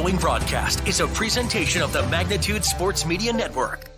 following broadcast is a presentation of the Magnitude Sports Media Network.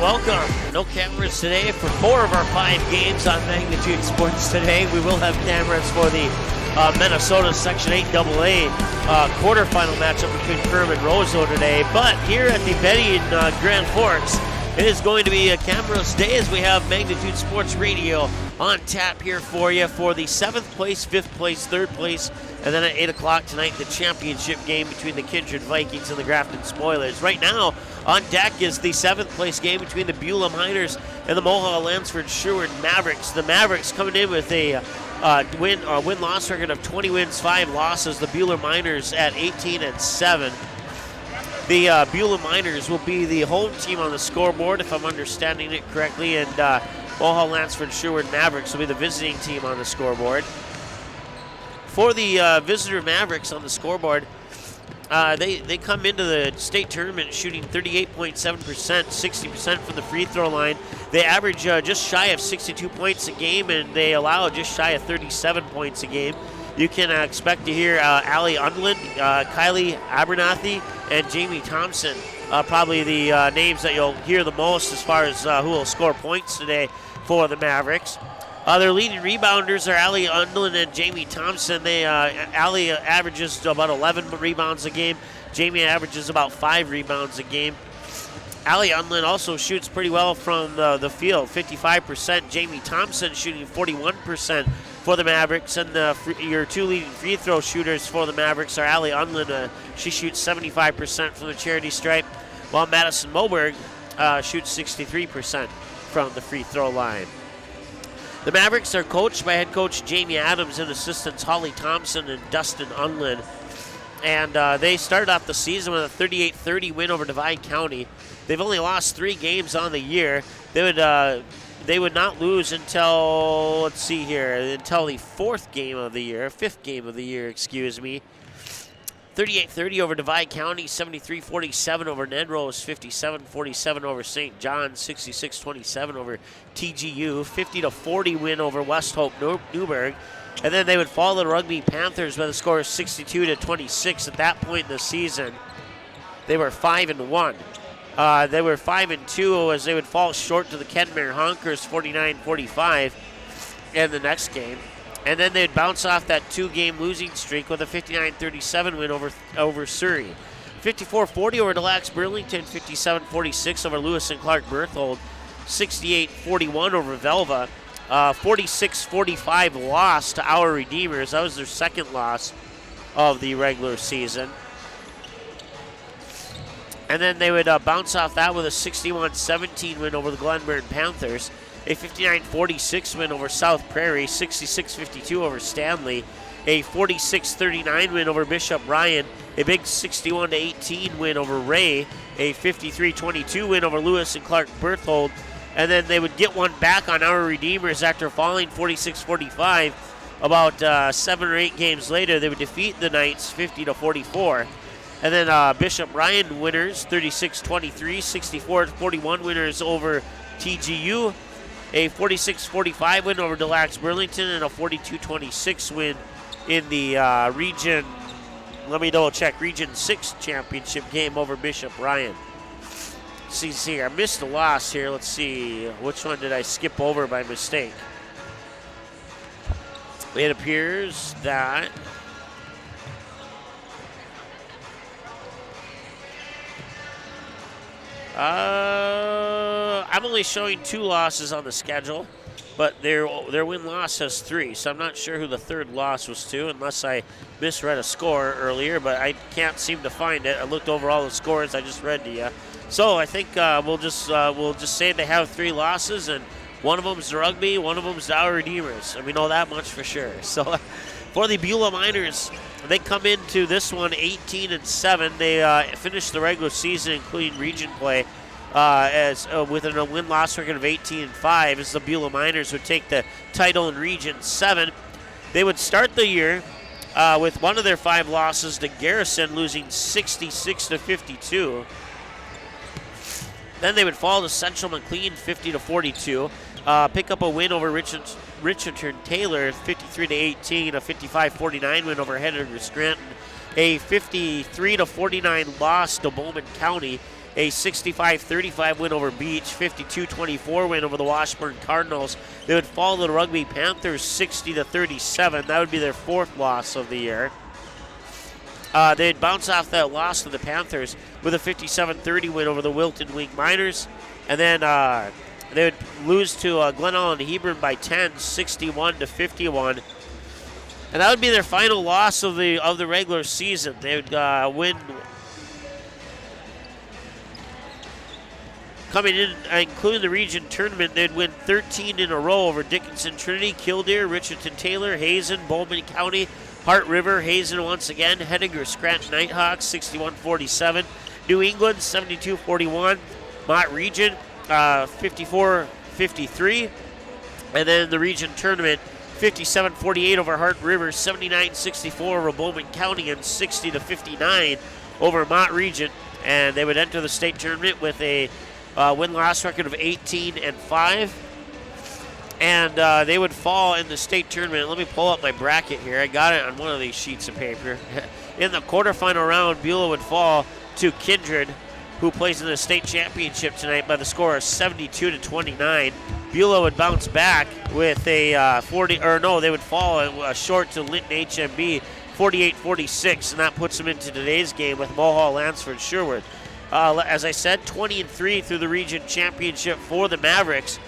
Welcome. No cameras today for 4 of our 5 games on Magnitude Sports today. We will have cameras for the Minnesota Section 8 AA quarterfinal matchup between Perm and Roseau today. But here at the Betty in Grand Forks, it is going to be a cameras day as we have Magnitude Sports Radio on tap here for you for the 7th place, 5th place, 3rd place, and then at 8 o'clock tonight, the championship game between the Kindred Vikings and the Grafton Spoilers. Right now, on deck is the 7th place game between the Beulah Miners and the Mohall Lansford Sherwood Mavericks. The Mavericks coming in with a win-loss record of 20 wins, 5 losses. The Beulah Miners at 18-7. The Beulah Miners will be the home team on the scoreboard, if I'm understanding it correctly, and Mohall Lansford Sherwood Mavericks will be the visiting team on the scoreboard. For the visitor Mavericks on the scoreboard, they come into the state tournament shooting 38.7%, 60% from the free throw line. They average just shy of 62 points a game, and they allow just shy of 37 points a game. You can expect to hear Allie Undland, Kylie Abernathy, and Jamie Thompson, probably the names that you'll hear the most as far as who will score points today for the Mavericks. Their leading rebounders are Allie Undland and Jamie Thompson. Allie averages about 11 rebounds a game. Jamie averages about 5 rebounds a game. Allie Undland also shoots pretty well from the field, 55%. Jamie Thompson shooting 41% for the Mavericks. And your 2 leading free throw shooters for the Mavericks are Allie Undland. She shoots 75% from the charity stripe, while Madison Moberg shoots 63% from the free throw line. The Mavericks are coached by head coach Jamie Adams and assistants Holly Thompson and Dustin Undland. And they started off the season with a 38-30 win over Divide County. They've only lost 3 games on the year. They would not lose until, until the 5th game of the year, excuse me. 38-30 over Divide County, 73-47 over Nedrose, 57-47 over St. John, 66-27 over TGU, 50-40 win over West Hope Newburgh. And then they would follow the Rugby Panthers by the score of 62-26. At that point in the season, they were 5-1. They were 5-2 as they would fall short to the Kenmare Honkers 49-45 in the next game. And then they'd bounce off that 2-game losing streak with a 59-37 win over Surrey. 54-40 over Des Lacs Burlington, 57-46 over Lewis and Clark Berthold, 68-41 over Velva, 46-45 loss to Our Redeemers. That was their 2nd loss of the regular season. And then they would bounce off that with a 61-17 win over the Glenburn Panthers, a 59-46 win over South Prairie, 66-52 over Stanley, a 46-39 win over Bishop Ryan, a big 61-18 win over Ray, a 53-22 win over Lewis and Clark Berthold, and then they would get one back on Our Redeemers after falling 46-45. About 7 or 8 games later, they would defeat the Knights 50-44. And then Bishop Ryan winners, 36-23, 64-41 winners over TGU, a 46-45 win over Des Lacs Burlington, and a 42-26 win in the Region let me double check. Region 6 championship game over Bishop Ryan. See, I missed a loss here. Let's see. Which one did I skip over by mistake? It appears that I'm only showing 2 losses on the schedule, but their win-loss has 3, so I'm not sure who the third loss was to, unless I misread a score earlier, but I can't seem to find it. I looked over all the scores I just read to you. So I think we'll just say they have 3 losses, and one of them's the Rugby, one of them's the Our Redeemers, and we know that much for sure. So for the Beulah Miners, they come into this one 18-7. They finished the regular season, including region play, with a win-loss record of 18-5, as the Beulah Miners would take the title in Region 7. They would start the year with one of their 5 losses to Garrison, losing 66-52. Then they would fall to Central McLean 50-42. Pick up a win over Richardson Taylor 53-18, a 55-49 win over Henry Scranton, a 53-49 loss to Bowman County, a 65-35 win over Beach, 52-24 win over the Washburn Cardinals. They would fall to the Rugby Panthers 60-37. That would be their 4th loss of the year. They'd bounce off that loss to the Panthers with a 57-30 win over the Wilton Wing Miners. And then they would lose to Glen Allen Hebron by 10, 61-51. And that would be their final loss of the regular season. They would win. Coming in, including the region tournament, they'd win 13 in a row over Dickinson Trinity, Kildare, Richardson Taylor, Hazen, Bowman County, Hart River, Hazen once again, Henniger Scranton Nighthawks 61-47, New England 72-41, Mott Region 54-53, and then the region tournament 57-48 over Hart River, 79-64 over Bowman County, and 60-59 over Mott Region. And they would enter the state tournament with a win-loss record of 18-5. And they would fall in the state tournament. Let me pull up my bracket here. I got it on one of these sheets of paper. In the quarterfinal round, Beulah would fall to Kindred, who plays in the state championship tonight, by the score of 72-29. Beulah would bounce back with a they would fall short to Linton HMB 48-46, and that puts them into today's game with Mohall Lansford Sherwood. As I said, 20-3 through the region championship for the Mavericks,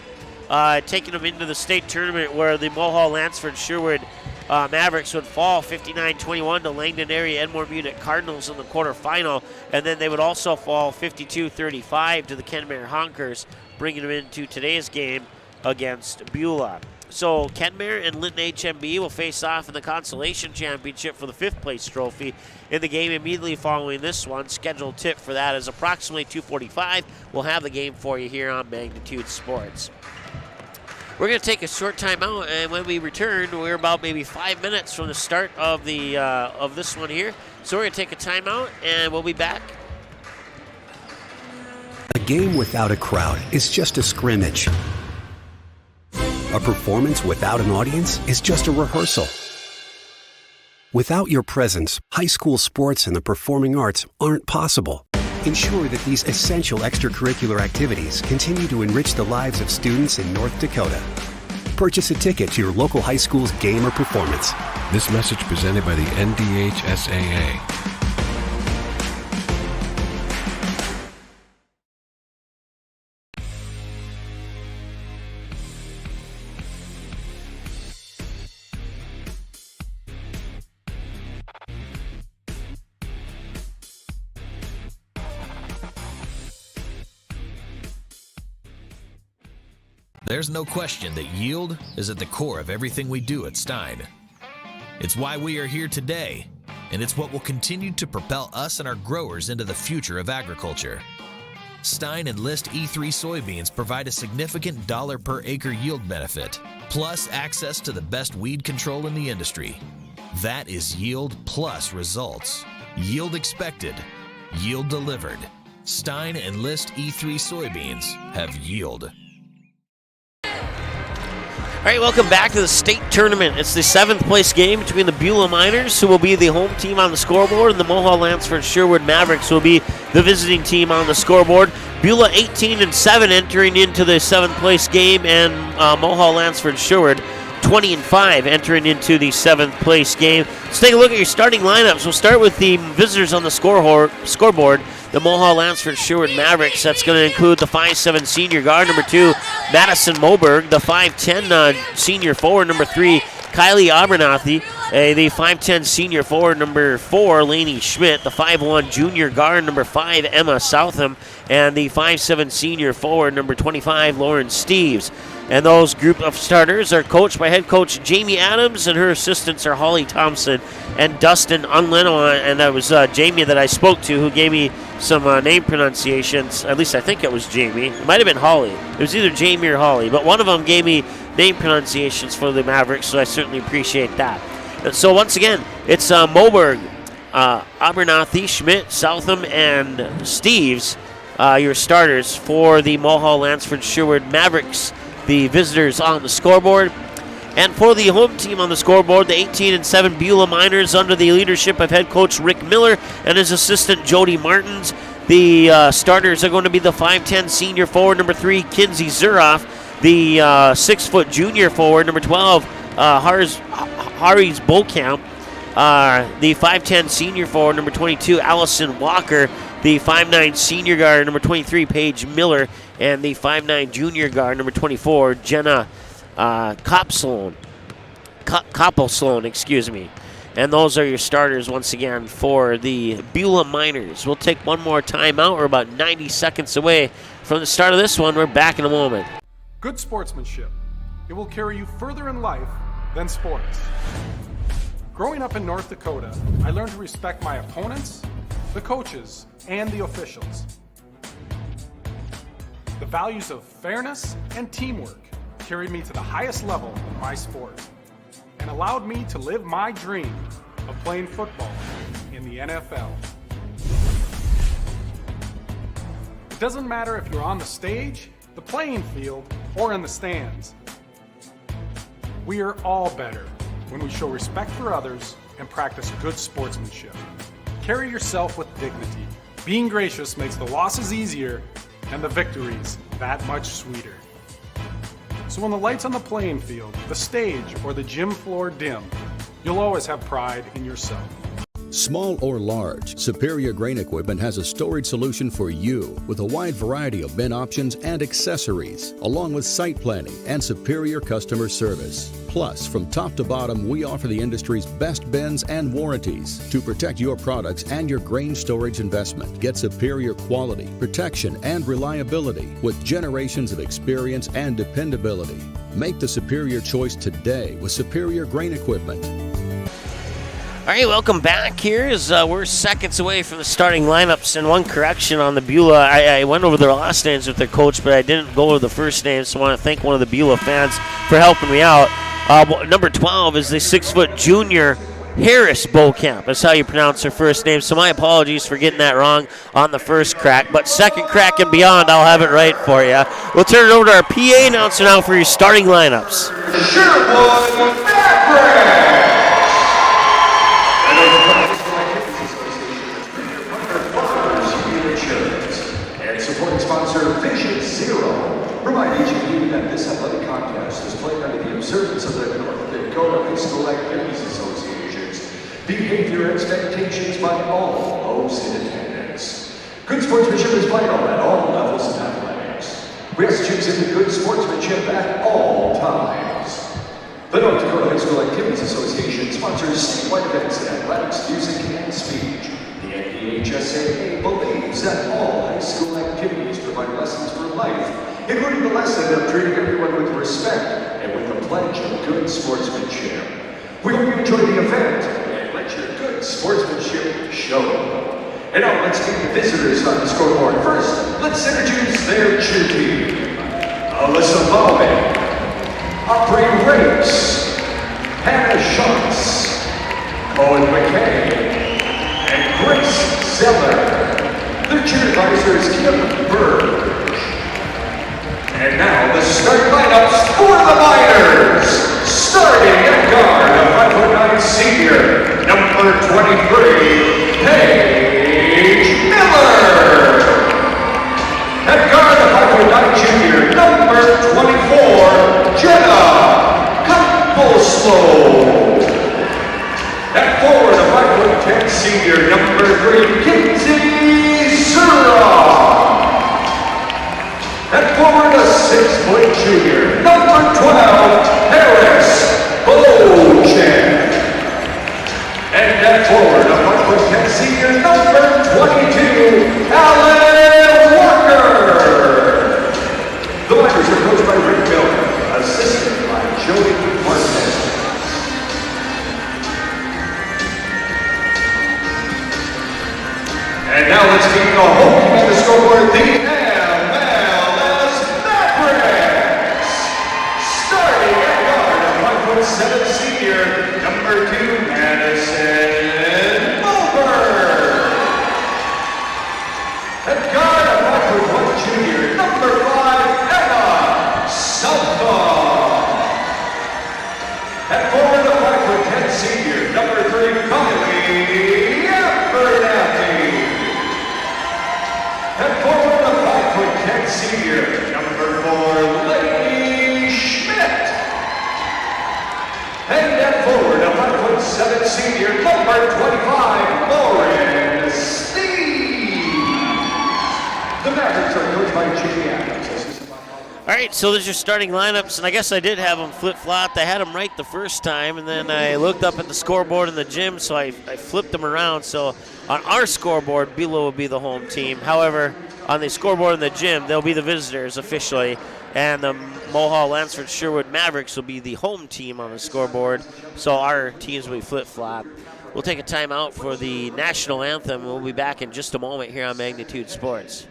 taking them into the state tournament where the Mohall Lansford Sherwood Mavericks would fall 59-21 to Langdon Area Edmore Munich Cardinals in the quarterfinal, and then they would also fall 52-35 to the Kenmare Honkers, bringing them into today's game against Beulah. So Kenmare and Linton HMB will face off in the consolation championship for the 5th place trophy in the game immediately following this one. Scheduled tip for that is approximately 2:45. We'll have the game for you here on Magnitude Sports. We're going to take a short time out, and when we return, we're about maybe 5 minutes from the start of the of this one here. So we're going to take a timeout, and we'll be back. A game without a crowd is just a scrimmage. A performance without an audience is just a rehearsal. Without your presence, high school sports and the performing arts aren't possible. Ensure that these essential extracurricular activities continue to enrich the lives of students in North Dakota. Purchase a ticket to your local high school's game or performance. This message presented by the NDHSAA. There's no question that yield is at the core of everything we do at Stein. It's why we are here today, and it's what will continue to propel us and our growers into the future of agriculture. Stein Enlist E3 soybeans provide a significant dollar per acre yield benefit, plus access to the best weed control in the industry. That is yield plus results. Yield expected, yield delivered. Stein Enlist E3 soybeans have yield. All right, welcome back to the state tournament. It's the 7th place game between the Beulah Miners, who will be the home team on the scoreboard, and the Mohall Lansford Sherwood Mavericks will be the visiting team on the scoreboard. Beulah 18-7 entering into the 7th place game, and Mohall Lansford Sherwood 20-5 entering into the 7th place game. Let's take a look at your starting lineups. We'll start with the visitors on the scoreboard. The Mohall Lansford Sherwood Mavericks. That's going to include the 5'7" senior guard, number 2, Madison Moberg, the 5'10" senior forward, number 3, Kylie Abernathy, the 5'10" senior forward, number 4, Lainey Schmidt, the 5'1" junior guard, number 5, Emma Southam, and the 5'7" senior forward, number 25, Lauren Steves. And those group of starters are coached by head coach Jamie Adams, and her assistants are Holly Thompson and Dustin Unleno. And that was Jamie that I spoke to, who gave me some name pronunciations. At least I think it was Jamie. It might have been Holly. It was either Jamie or Holly, but one of them gave me name pronunciations for the Mavericks, so I certainly appreciate that. And so once again, it's Moberg, Abernathy, Schmidt, Southam, and Steves, your starters for the Mohall Lansford Sherwood Mavericks, the visitors on the scoreboard. And for the home team on the scoreboard, the 18-7 Beulah Miners under the leadership of head coach Rick Miller and his assistant Jody Martins. The starters are going to be the 5'10" senior forward, number 3, Kinsey Zuroff, the 6' junior forward, number 12, Haris Bokamp, the 5'10" senior forward, number 22, Allison Walker, the 5'9" senior guard, number 23, Paige Miller, and the 5'9" junior guard, number 24, Jenna Koppelslone, excuse me. And those are your starters once again for the Beulah Miners. We'll take one more timeout. We're about 90 seconds away from the start of this one. We're back in a moment. Good sportsmanship. It will carry you further in life than sports. Growing up in North Dakota, I learned to respect my opponents, the coaches, and the officials. The values of fairness and teamwork carried me to the highest level of my sport and allowed me to live my dream of playing football in the NFL. It doesn't matter if you're on the stage, the playing field, or in the stands. We are all better when we show respect for others and practice good sportsmanship. Carry yourself with dignity. Being gracious makes the losses easier and the victories that much sweeter. So when the lights on the playing field, the stage, or the gym floor dim, you'll always have pride in yourself. Small or large, Superior Grain Equipment has a storage solution for you with a wide variety of bin options and accessories, along with site planning and superior customer service. Plus, from top to bottom, we offer the industry's best bins and warranties to protect your products and your grain storage investment. Get superior quality, protection, and reliability with generations of experience and dependability. Make the superior choice today with Superior Grain Equipment. All right, welcome back. We're seconds away from the starting lineups, and one correction on the Beulah. I went over their last names with their coach, but I didn't go over the first names, so I want to thank one of the Beulah fans for helping me out. Number 12 is the 6' junior Haris Bokamp. That's how you pronounce her first name, so my apologies for getting that wrong on the first crack, but second crack and beyond, I'll have it right for you. We'll turn it over to our PA announcer now for your starting lineups. Sherwood Mavericks! And supporting sponsor Vision Zero, reminding you that this athletic contest is played under the observance of the North Dakota High School Activities Association's behavior expectations by all those in attendance. Good sportsmanship is vital at all levels of athletics. We ask you to exhibit good sportsmanship at all times. The North Dakota High School Activities Association sponsors statewide events in athletics, music, and speech. The NDHSAA believes that all high school activities provide lessons for life, including the lesson of treating everyone with respect and with a pledge of good sportsmanship. We hope you enjoy the event and let your good sportsmanship show. And now let's meet the visitors on the scoreboard. First, let's introduce their cheer team. Alyssa Bowman, Aubrey Rapes, Hannah Schatz, Owen McKay, and Grace Zeller. Their cheer advisor is Kim Burge. And now the starting lineups for the Miners. number 23, Paige Miller. At guard, the 5'9" junior, number 24, Jenna Campbell-Slow. At forward, a 5'10" senior, number 3, Kinsey Zura. At forward, a 6' junior, number 12, Harris Bojan. And at forward, a 5'10" senior, number 22, Alan Walker. The Miners are coached by Rick Beulah, assisted by Joey Martinez. And now let's meet the home team on the scoreboard, the MLS Mavericks. Starting at guard, a 5'7" senior, number 2, Madison Mulberg. At guard, a 5'1" junior, number 5, Emma Southpaw. At forward, a 5'10" senior, number 3, Kylie Abernathy. At forward, a 5'10" senior, number 4, Lady Schmidt. And at forward, a 5'7" senior, number 25, Lauren Steve. The Mavericks are coached by Jimmy Adams. All right, so there's your starting lineups, and I guess I did have them flip-flopped. I had them right the first time, and then I looked up at the scoreboard in the gym, so I flipped them around. So on our scoreboard, Beulah will be the home team. However, on the scoreboard in the gym, they'll be the visitors officially, and the Mohall Lansford Sherwood Mavericks will be the home team on the scoreboard. So our teams will be flip-flop. We'll take a timeout for the national anthem, and we'll be back in just a moment here on Magnitude Sports.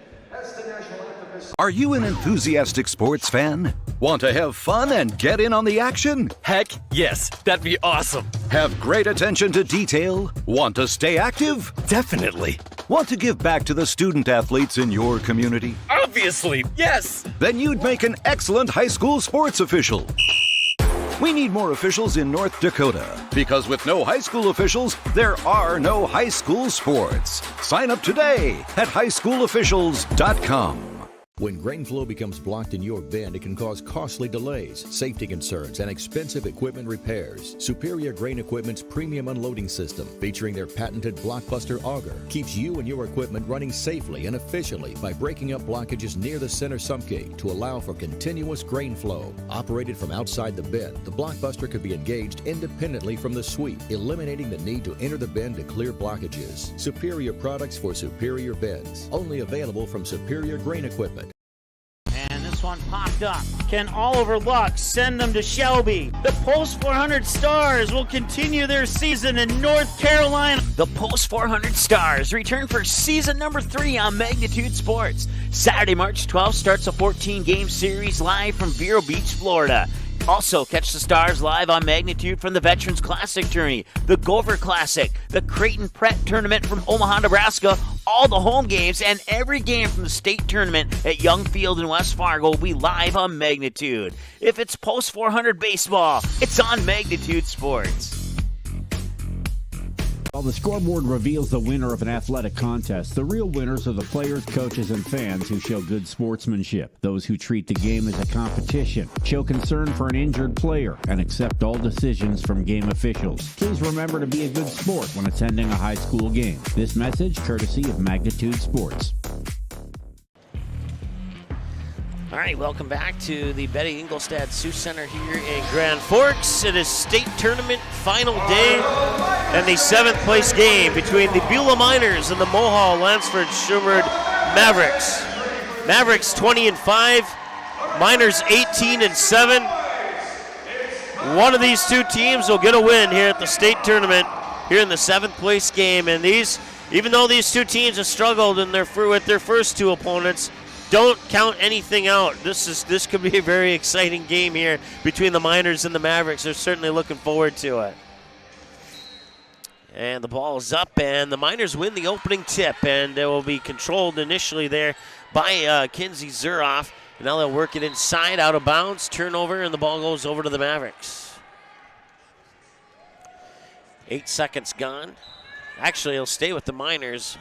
Are you an enthusiastic sports fan? Want to have fun and get in on the action? Heck, yes, that'd be awesome. Have great attention to detail? Want to stay active? Definitely. Want to give back to the student athletes in your community? Obviously, yes. Then you'd make an excellent high school sports official. We need more officials in North Dakota, because with no high school officials, there are no high school sports. Sign up today at highschoolofficials.com. When grain flow becomes blocked in your bin, it can cause costly delays, safety concerns, and expensive equipment repairs. Superior Grain Equipment's premium unloading system, featuring their patented blockbuster auger, keeps you and your equipment running safely and efficiently by breaking up blockages near the center sump gate to allow for continuous grain flow. Operated from outside the bin, the blockbuster could be engaged independently from the sweep, eliminating the need to enter the bin to clear blockages. Superior products for superior bins. Only available from Superior Grain Equipment. One popped up. Can Oliver Luck send them to Shelby? The Post 400 Stars will continue their season in North Carolina. The Post 400 Stars return for season number 3 on Magnitude Sports. Saturday, March 12th starts a 14-game series live from Vero Beach, Florida. Also, catch the Stars live on Magnitude from the Veterans Classic Tourney, the Gopher Classic, the Creighton Pret Tournament from Omaha, Nebraska, all the home games, and every game from the state tournament at Young Field in West Fargo will be live on Magnitude. If it's Post 400 baseball, it's on Magnitude Sports. While the scoreboard reveals the winner of an athletic contest, the real winners are the players, coaches, and fans who show good sportsmanship. Those who treat the game as a competition, show concern for an injured player, and accept all decisions from game officials. Please remember to be a good sport when attending a high school game. This message courtesy of Magnitude Sports. All right, welcome back to the Betty Ingolstadt Sioux Center here in Grand Forks. It is state tournament final day and the 7th place game between the Beulah Miners and the Mohall Lansford Sherwood Mavericks. Mavericks 20-5, Miners 18-7. One of these two teams will get a win here at the state tournament here in the 7th place game. And even though these two teams have struggled with their first two opponents, don't count anything out. This could be a very exciting game here between the Miners and the Mavericks. They're certainly looking forward to it. And the ball is up, and the Miners win the opening tip, and it will be controlled initially there by Kinsey Zuroff. And now they'll work it inside, out of bounds, turnover, and the ball goes over to the Mavericks. 8 seconds gone. Actually, he'll stay with the Miners.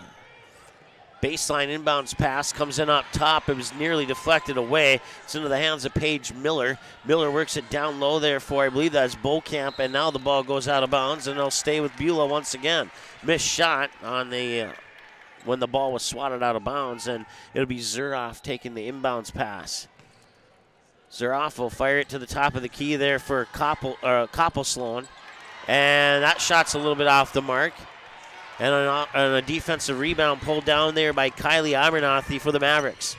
Baseline inbounds pass comes in up top. It was nearly deflected away. It's into the hands of Paige Miller. Miller works it down low there for, I believe that's Beaucamp, and now the ball goes out of bounds, and they'll stay with Beulah once again. Missed shot on the when the ball was swatted out of bounds, and it'll be Zuroff taking the inbounds pass. Zuroff will fire it to the top of the key there for Koppel-Sloan, and that shot's a little bit off the mark. And a defensive rebound pulled down there by Kylie Abernathy for the Mavericks.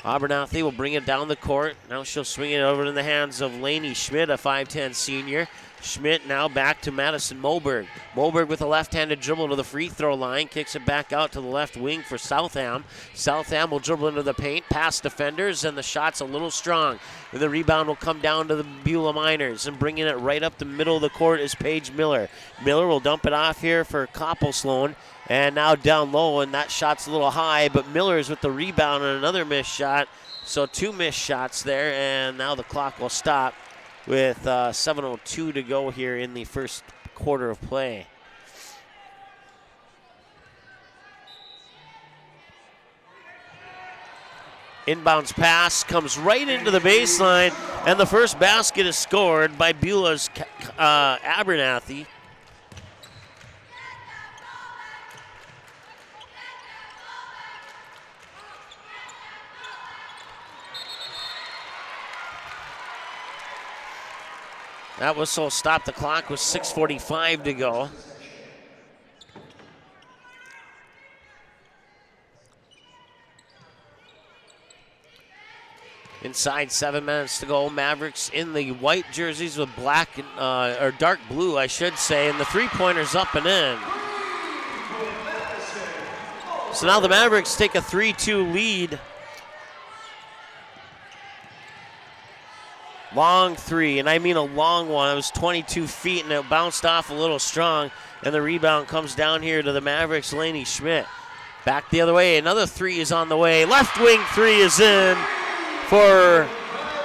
Abernathy will bring it down the court. Now she'll swing it over in the hands of Lainey Schmidt, a 5'10 senior. Schmidt now back to Madison Moberg. Moberg with a left-handed dribble to the free throw line. Kicks it back out to the left wing for Southam. Southam will dribble into the paint, past defenders, and the shot's a little strong. And the rebound will come down to the Beulah Miners, and bringing it right up the middle of the court is Paige Miller. Miller will dump it off here for Koppel-Sloan. And now down low, and that shot's a little high, but Miller's with the rebound and another missed shot. So 2 missed shots there, and now the clock will stop with 7:02 to go here in the first quarter of play. Inbounds pass comes right into the baseline, and the first basket is scored by Beulah's Abernathy. That whistle stopped the clock with 6:45 to go. Inside 7 minutes to go. Mavericks in the white jerseys with black, or dark blue, I should say, and the three-pointer's up and in. So now the Mavericks take a 3-2 lead. Long three, and I mean a long one. It was 22 feet, and it bounced off a little strong, and the rebound comes down here to the Mavericks, Lainey Schmidt. Back the other way, another three is on the way. Left wing three is in for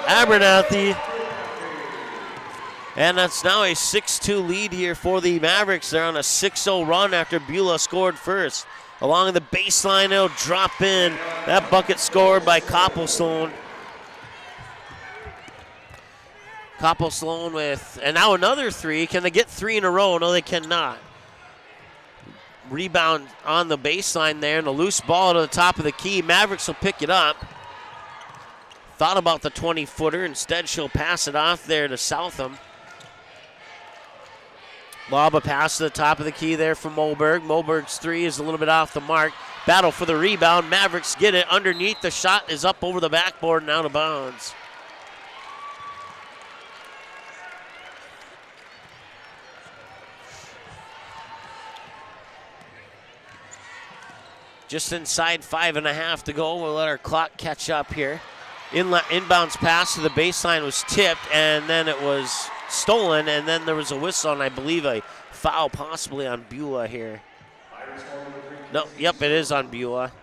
Abernathy. And that's now a 6-2 lead here for the Mavericks. They're on a 6-0 run after Beulah scored first. Along the baseline, they'll drop in. That bucket scored by Koppel-Sloan. Koppel-Sloan with, and now another three. Can they get 3 in a row? No, they cannot. Rebound on the baseline there, and a loose ball to the top of the key. Mavericks will pick it up. Thought about the 20-footer. Instead, she'll pass it off there to Southam. Lob a pass to the top of the key there for Moberg. Moberg's three is a little bit off the mark. Battle for the rebound. Mavericks get it underneath. The shot is up over the backboard and out of bounds. Just inside 5.5 to go. We'll let our clock catch up here. Inbounds pass to the baseline was tipped, and then it was stolen, and then there was a whistle, and I believe a foul possibly on Beulah here. No, yep, it is on Beulah.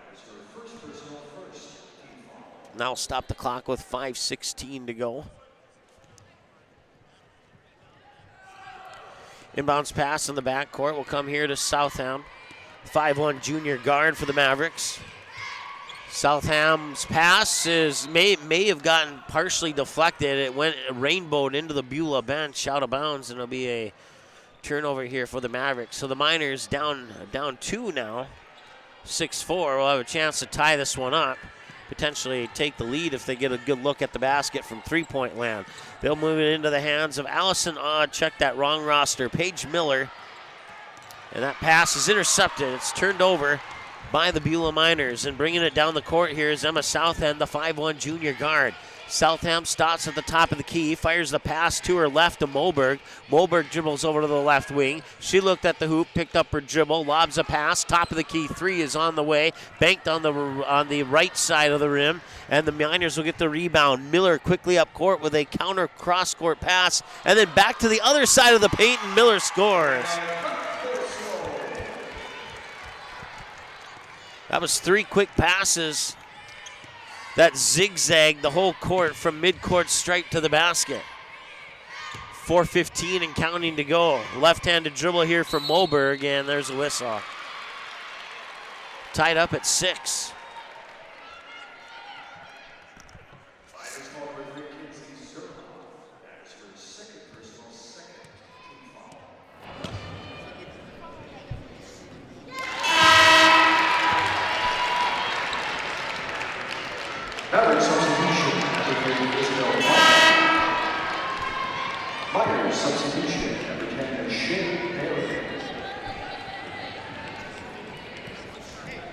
Now stop the clock with 5:16 to go. Inbounds pass in the backcourt will come here to Southam. 5'1" junior guard for the Mavericks. Southam's pass may have gotten partially deflected. It went rainbowed into the Beulah bench, out of bounds, and it'll be a turnover here for the Mavericks. So the Miners down 2 now. 6-4 will have a chance to tie this one up. Potentially take the lead if they get a good look at the basket from three-point land. They'll move it into the hands of Allison Odd. Check that wrong roster. Paige Miller. And that pass is intercepted. It's turned over by the Beulah Miners. And bringing it down the court here is Emma Southam, the 5'1" junior guard. Southam starts at the top of the key, fires the pass to her left to Moberg. Moberg dribbles over to the left wing. She looked at the hoop, picked up her dribble, lobs a pass. Top of the key three is on the way, banked on the right side of the rim, and the Miners will get the rebound. Miller quickly up court with a counter cross-court pass, and then back to the other side of the paint, and Miller scores. That was 3 quick passes that zigzagged the whole court from mid-court stripe to the basket. 4:15 and counting to go. Left-handed dribble here from Moberg, and there's a whistle. Tied up at 6. Mavericks substitution. Myers substitution. Number 10, Shane Perry.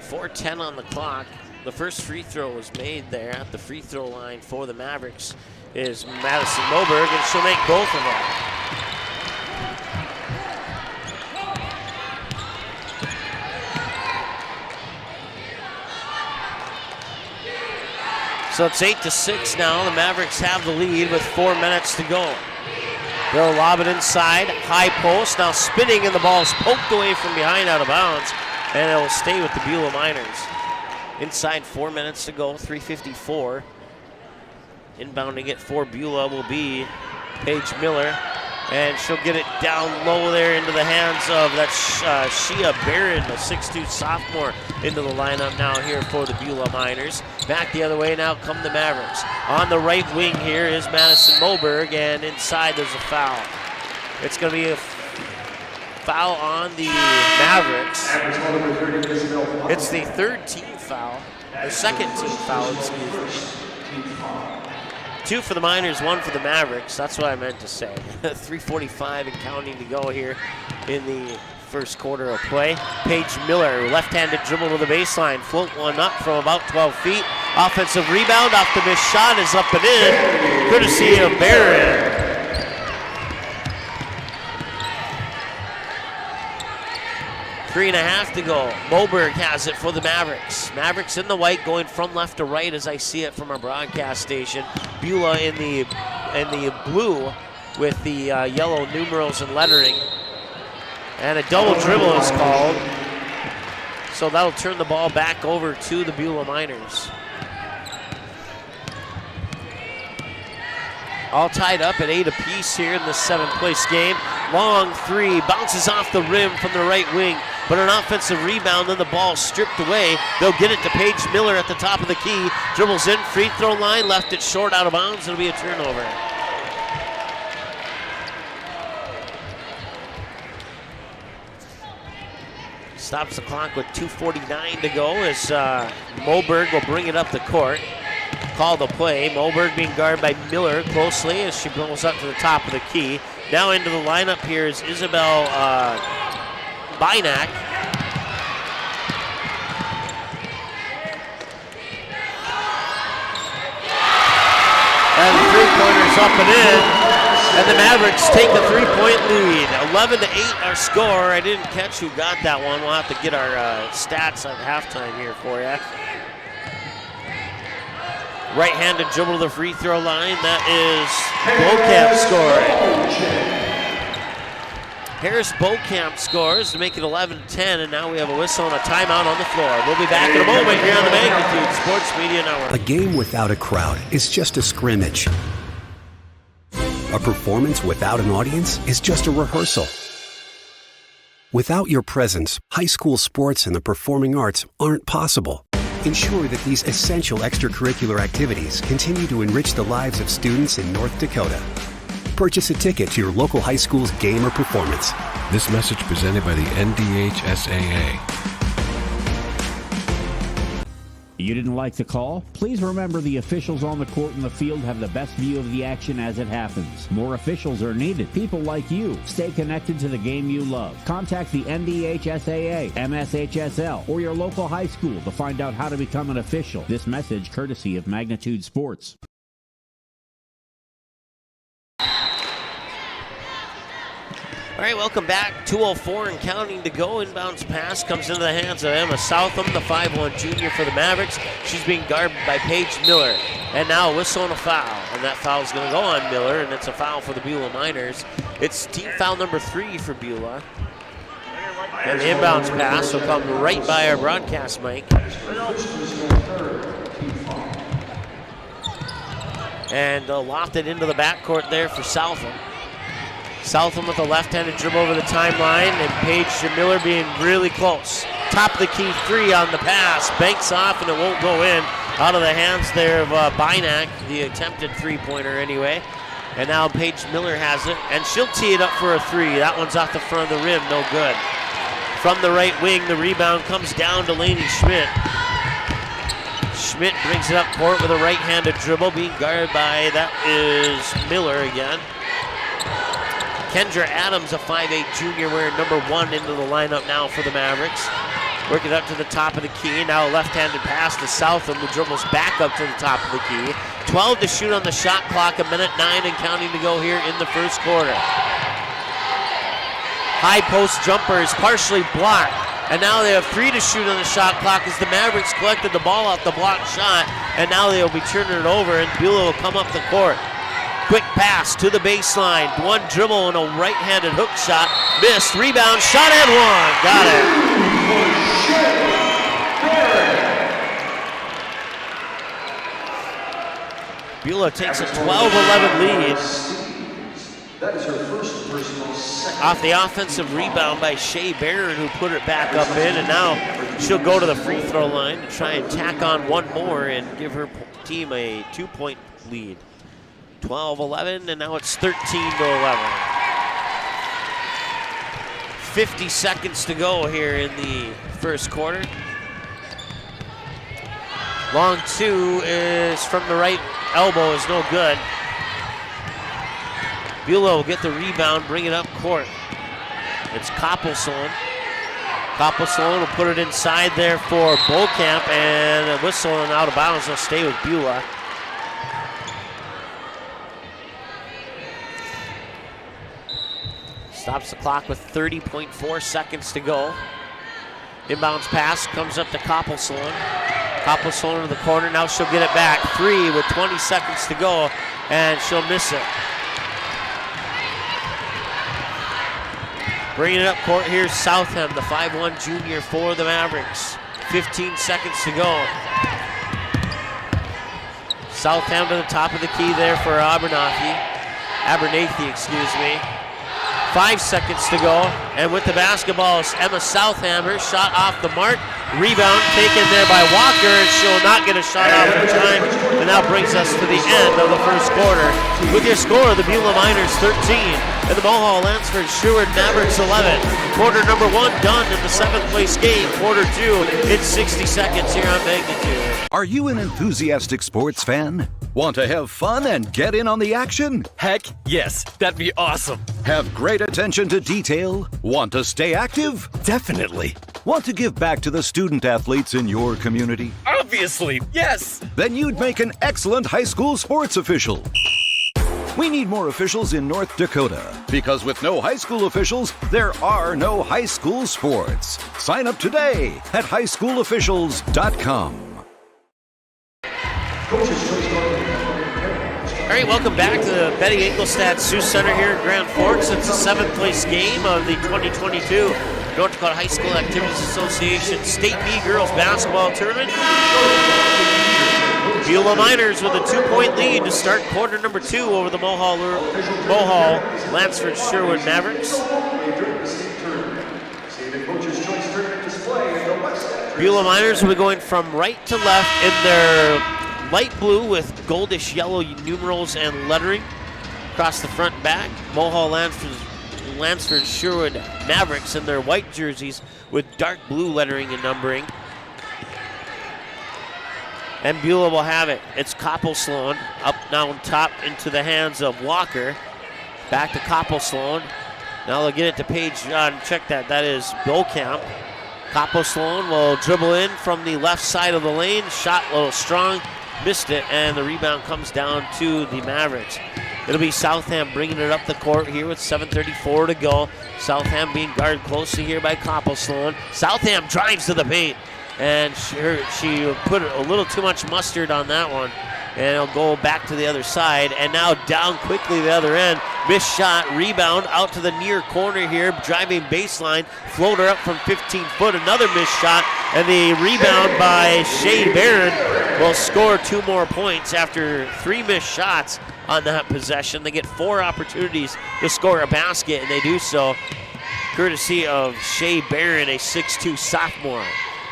4:10 on the clock. The first free throw was made there at the free throw line for the Mavericks is Madison Moberg, and she'll make both of them. So it's 8-6 now. The Mavericks have the lead with 4 minutes to go. They'll lob it inside, high post. Now spinning, and the ball is poked away from behind out of bounds, and it will stay with the Beulah Miners. Inside 4 minutes to go, 3:54. Inbounding it for Beulah will be Paige Miller, and she'll get it down low there into the hands of that Shea Barron, a 6'2 sophomore, into the lineup now here for the Beulah Miners. Back the other way now come the Mavericks. On the right wing here is Madison Moberg, and inside there's a foul. It's going to be a foul on the Mavericks. It's the third team foul, the second team foul, excuse me. 2 for the Miners, 1 for the Mavericks. That's what I meant to say. 3:45 and counting to go here in the first quarter of play. Paige Miller, left-handed dribble to the baseline. Float one up from about 12 feet. Offensive rebound off the missed shot is up and in, courtesy of Barron. 3.5 to go. Moberg has it for the Mavericks. Mavericks in the white, going from left to right as I see it from our broadcast station. Beulah in the blue with the yellow numerals and lettering. And a double dribble is called. So that'll turn the ball back over to the Beulah Miners. All tied up at 8 apiece here in the 7th-place game. Long three, bounces off the rim from the right wing, but an offensive rebound, then the ball stripped away. They'll get it to Paige Miller at the top of the key. Dribbles in, free throw line, left it short out of bounds. It'll be a turnover. Stops the clock with 2:49 to go as Moberg will bring it up the court. Call the play. Moberg being guarded by Miller closely as she blows up to the top of the key. Now into the lineup here is Isabel Bynack. And the three-pointer's up and in. And the Mavericks take the three-point lead. 11-8 our score. I didn't catch who got that one. We'll have to get our stats at halftime here for you. Right-handed dribble to the free throw line. That is Beaucamp scoring. Harris Beaucamp scores to make it 11-10, and now we have a whistle and a timeout on the floor. We'll be back in a moment here on the Magnitude Sports Media Network. A game without a crowd is just a scrimmage. A performance without an audience is just a rehearsal. Without your presence, high school sports and the performing arts aren't possible. Ensure that these essential extracurricular activities continue to enrich the lives of students in North Dakota. Purchase a ticket to your local high school's game or performance. This message presented by the NDHSAA. You didn't like the call? Please remember the officials on the court and the field have the best view of the action as it happens. More officials are needed. People like you. Stay connected to the game you love. Contact the NDHSAA, MSHSL, or your local high school to find out how to become an official. This message courtesy of Magnitude Sports. All right, welcome back. 2:04 and counting to go. Inbounds pass comes into the hands of Emma Southam, the 5'1" junior for the Mavericks. She's being guarded by Paige Miller. And now a whistle and a foul. And that foul is going to go on Miller, and it's a foul for the Beulah Miners. It's team foul number 3 for Beulah. And the inbounds pass will come right by our broadcast mic. And lofted into the backcourt there for Southam. Southam with a left-handed dribble over the timeline, and Paige Miller being really close. Top of the key three on the pass, banks off, and it won't go in. Out of the hands there of Bynack, the attempted three-pointer anyway. And now Paige Miller has it, and she'll tee it up for a three. That one's off the front of the rim, no good. From the right wing, the rebound comes down to Lainey Schmidt. Schmidt brings it up court with a right-handed dribble, being guarded by, that is Miller again. Kendra Adams, a 5'8 junior, wearing number 1 into the lineup now for the Mavericks. Working up to the top of the key. Now a left-handed pass to Southam, who dribbles back up to the top of the key. 12 to shoot on the shot clock, 1:09 and counting to go here in the first quarter. High post jumper is partially blocked. And now they have 3 to shoot on the shot clock as the Mavericks collected the ball off the blocked shot. And now they'll be turning it over, and Beulah will come up the court. Quick pass to the baseline. One dribble and a right-handed hook shot. Missed. Rebound. Shot and one. Got it. Beulah takes a 12-11 lead. That is her first personal second. Off the offensive rebound by Shea Barron, who put it back up in, and now she'll go to the free throw line to try and tack on one more and give her team a 2-point lead. 12-11, and now it's 13-11. 50 seconds to go here in the first quarter. Long two is from the right elbow, is no good. Beulah will get the rebound, bring it up court. It's Koppelson. Koppelson will put it inside there for Beaucamp, and a whistle and out of bounds. They'll stay with Beulah. Stops the clock with 30.4 seconds to go. Inbounds pass comes up to Koppelson. Koppelson in the corner, now she'll get it back. 3 with 20 seconds to go, and she'll miss it. Bringing it up court, here's Southam, the 5'1 junior for the Mavericks. 15 seconds to go. Southam to the top of the key there for Abernathy, excuse me. 5 seconds to go, and with the basketball is Emma Southam. Her shot off the mark. Rebound taken there by Walker, and she'll not get a shot off in time. And that brings us to the end of the first quarter. With your score, the Beulah Miners 13 and the Mohall Lansford Sherwood Mavericks 11. Quarter number 1 done in the 7th place game. Quarter 2 in 60 seconds here on Magnitude. Are you an enthusiastic sports fan? Want to have fun and get in on the action? Heck, yes. That'd be awesome. Have great attention to detail? Want to stay active? Definitely. Want to give back to the student athletes in your community? Obviously, yes. Then you'd make an excellent high school sports official. We need more officials in North Dakota, because with no high school officials, there are no high school sports. Sign up today at highschoolofficials.com. All right, welcome back to the Betty Engelstad Sioux Center here in Grand Forks. It's the 7th place game of the 2022 North Dakota High School Activities Association State B Girls Basketball Tournament. Beulah Miners with a 2-point lead to start quarter number 2 over the Mohall Lansford Sherwood Mavericks. Beulah Miners will be going from right to left in their light blue with goldish yellow numerals and lettering across the front and back. Mohall Lansford Sherwood Mavericks in their white jerseys with dark blue lettering and numbering. And Beulah will have it. It's Koppelson up now on top into the hands of Walker. Back to Koppelson. Now they'll get it to Paige. Check that. That is Beaucamp. Koppelson will dribble in from the left side of the lane. Shot a little strong. Missed it, and the rebound comes down to the Mavericks. It'll be Southam bringing it up the court here with 7:34 to go. Southam being guarded closely here by Koppelson. Southam drives to the paint, and she put a little too much mustard on that one. And it'll go back to the other side, and now down quickly the other end. Missed shot, rebound out to the near corner here, driving baseline, floater up from 15 foot, another missed shot, and the rebound by Shea Barron will score 2 more points after 3 missed shots on that possession. They get 4 opportunities to score a basket, and they do so courtesy of Shea Barron, a 6'2 sophomore.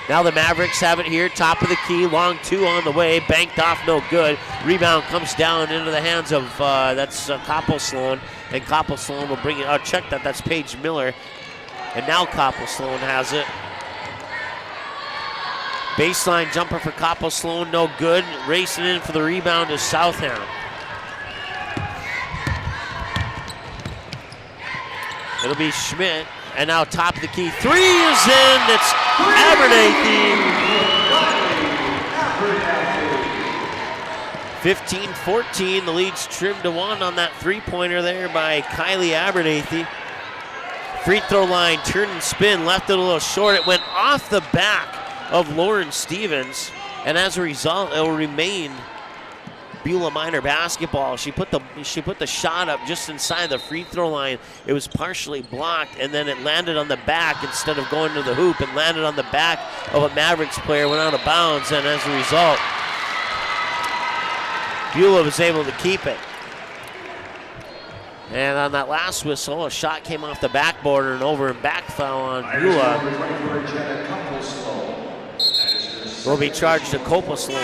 Now the Mavericks have it here, top of the key, long 2 on the way, banked off, no good. Rebound comes down into the hands of, Koppel-Sloan, and Koppel-Sloan will bring it, check that, that's Paige Miller. And now Koppel-Sloan has it. Baseline jumper for Koppel-Sloan, no good. Racing in for the rebound is Southam. It'll be Schmidt, and now top of the key. 3 is in, it's Abernathy. 15-14, the lead's trimmed to 1 on that 3-pointer there by Kylie Abernathy. Free throw line, turn and spin, left it a little short. It went off the back of Lauren Stevens, and as a result, it will remain Beulah Minor basketball. She put the shot up just inside the free throw line. It was partially blocked, and then it landed on the back instead of going to the hoop. It landed on the back of a Mavericks player, went out of bounds, and as a result, Beulah was able to keep it. And on that last whistle, a shot came off the backboard and over and back foul on Beulah. Will be charged to Koppel-Sloan.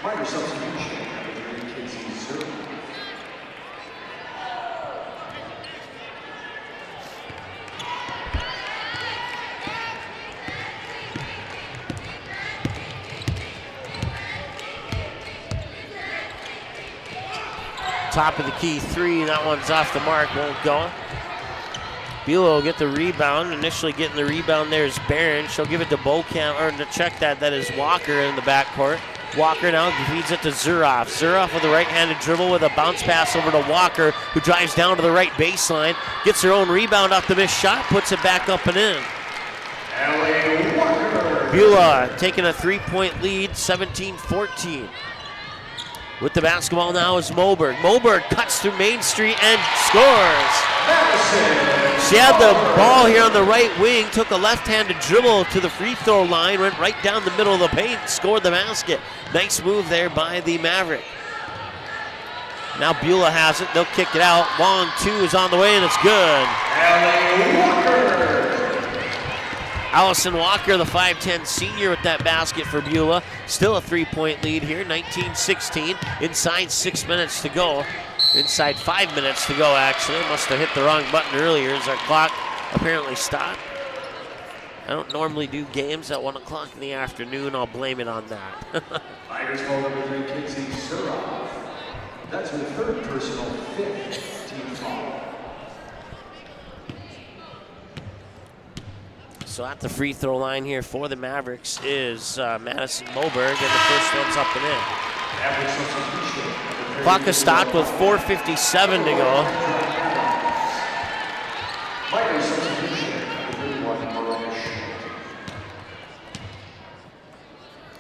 Minor substitution, number 3, Casey Zerman. Top of the key 3, that one's off the mark, won't go. Beulah will get the rebound. Initially getting the rebound there is Barron. She'll give it to Beaucamp, or to check that is Walker in the backcourt. Walker now feeds it to Zuroff. Zuroff with a right-handed dribble with a bounce pass over to Walker, who drives down to the right baseline, gets her own rebound off the missed shot, puts it back up and in. Beulah taking a 3-point lead, 17-14. With the basketball now is Moberg. Moberg cuts through Main Street and scores. She had the ball here on the right wing, took a left-handed dribble to the free throw line, went right down the middle of the paint, scored the basket. Nice move there by the Maverick. Now Beulah has it, they'll kick it out. Long 2 is on the way and it's good. Allison Walker, the 5'10 senior with that basket for Beulah. Still a 3-point lead here, 19-16. Inside 6 minutes to go. Inside 5 minutes to go, actually. Must have hit the wrong button earlier as our clock apparently stopped. I don't normally do games at 1 o'clock in the afternoon. I'll blame it on that. Tigers ball number 3, Kinsey Zuroff. That's her 3rd personal, 5th team foul. So at the free throw line here for the Mavericks is Madison Moberg, and the first one's up and in. Clock is stopped with 4:57 to go.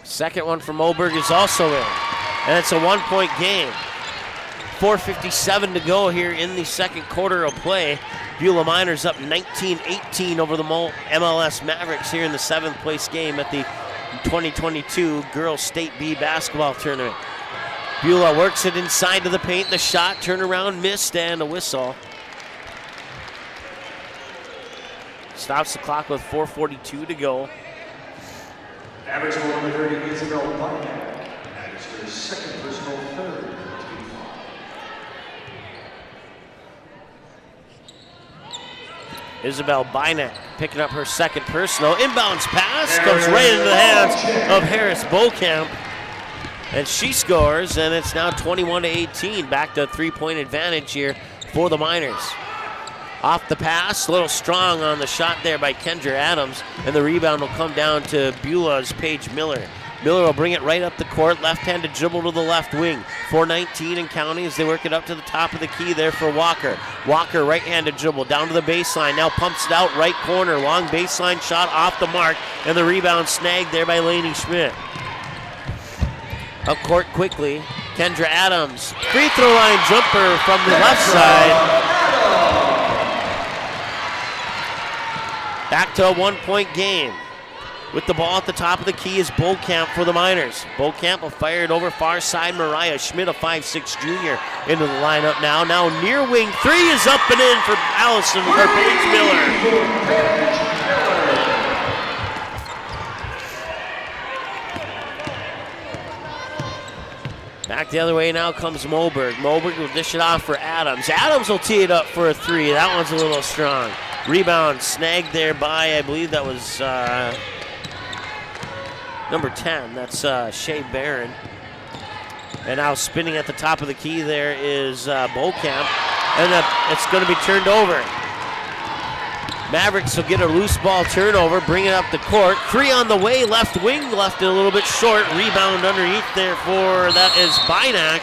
Second one from Moberg is also in, and it's a 1-point game. 4:57 to go here in the second quarter of play. Beulah Miners up 19-18 over the MLS Mavericks here in the 7th place game at the 2022 Girls State B basketball tournament. Beulah works it inside to the paint. The shot, turnaround, missed, and a whistle. Stops the clock with 4:42 to go. Average score number 30, Isabel Bynum. That is her 2nd personal, 3rd team foul. Isabel Bynum picking up her 2nd personal. Inbounds pass comes right into the hands of Harris Beaucamp. And she scores, and it's now 21-18. Back to a 3-point advantage here for the Miners. Off the pass, a little strong on the shot there by Kendra Adams, and the rebound will come down to Beulah's Paige Miller. Miller will bring it right up the court, left-handed dribble to the left wing. 4:19 and counting as they work it up to the top of the key there for Walker. Walker, right-handed dribble down to the baseline, now pumps it out right corner. Long baseline shot off the mark, and the rebound snagged there by Lainey Schmidt. Up court quickly, Kendra Adams. Free throw line jumper from the left side. Back to a 1-point game. With the ball at the top of the key is Beauchamp for the Miners. Beauchamp will fire it over far side. Mariah Schmidt, a 5'6" junior, into the lineup now. Now near wing three is up and in for Allison for Paige Miller. Back the other way now comes Moberg. Moberg will dish it off for Adams. Adams will tee it up for a three. That one's a little strong. Rebound snagged there by, I believe that was number 10. That's Shea Barron. And now spinning at the top of the key there is Beauchamp. And it's going to be turned over. Mavericks will get a loose ball turnover, bring it up the court. Three on the way, left wing, left it a little bit short. Rebound underneath there for, that is Bynack.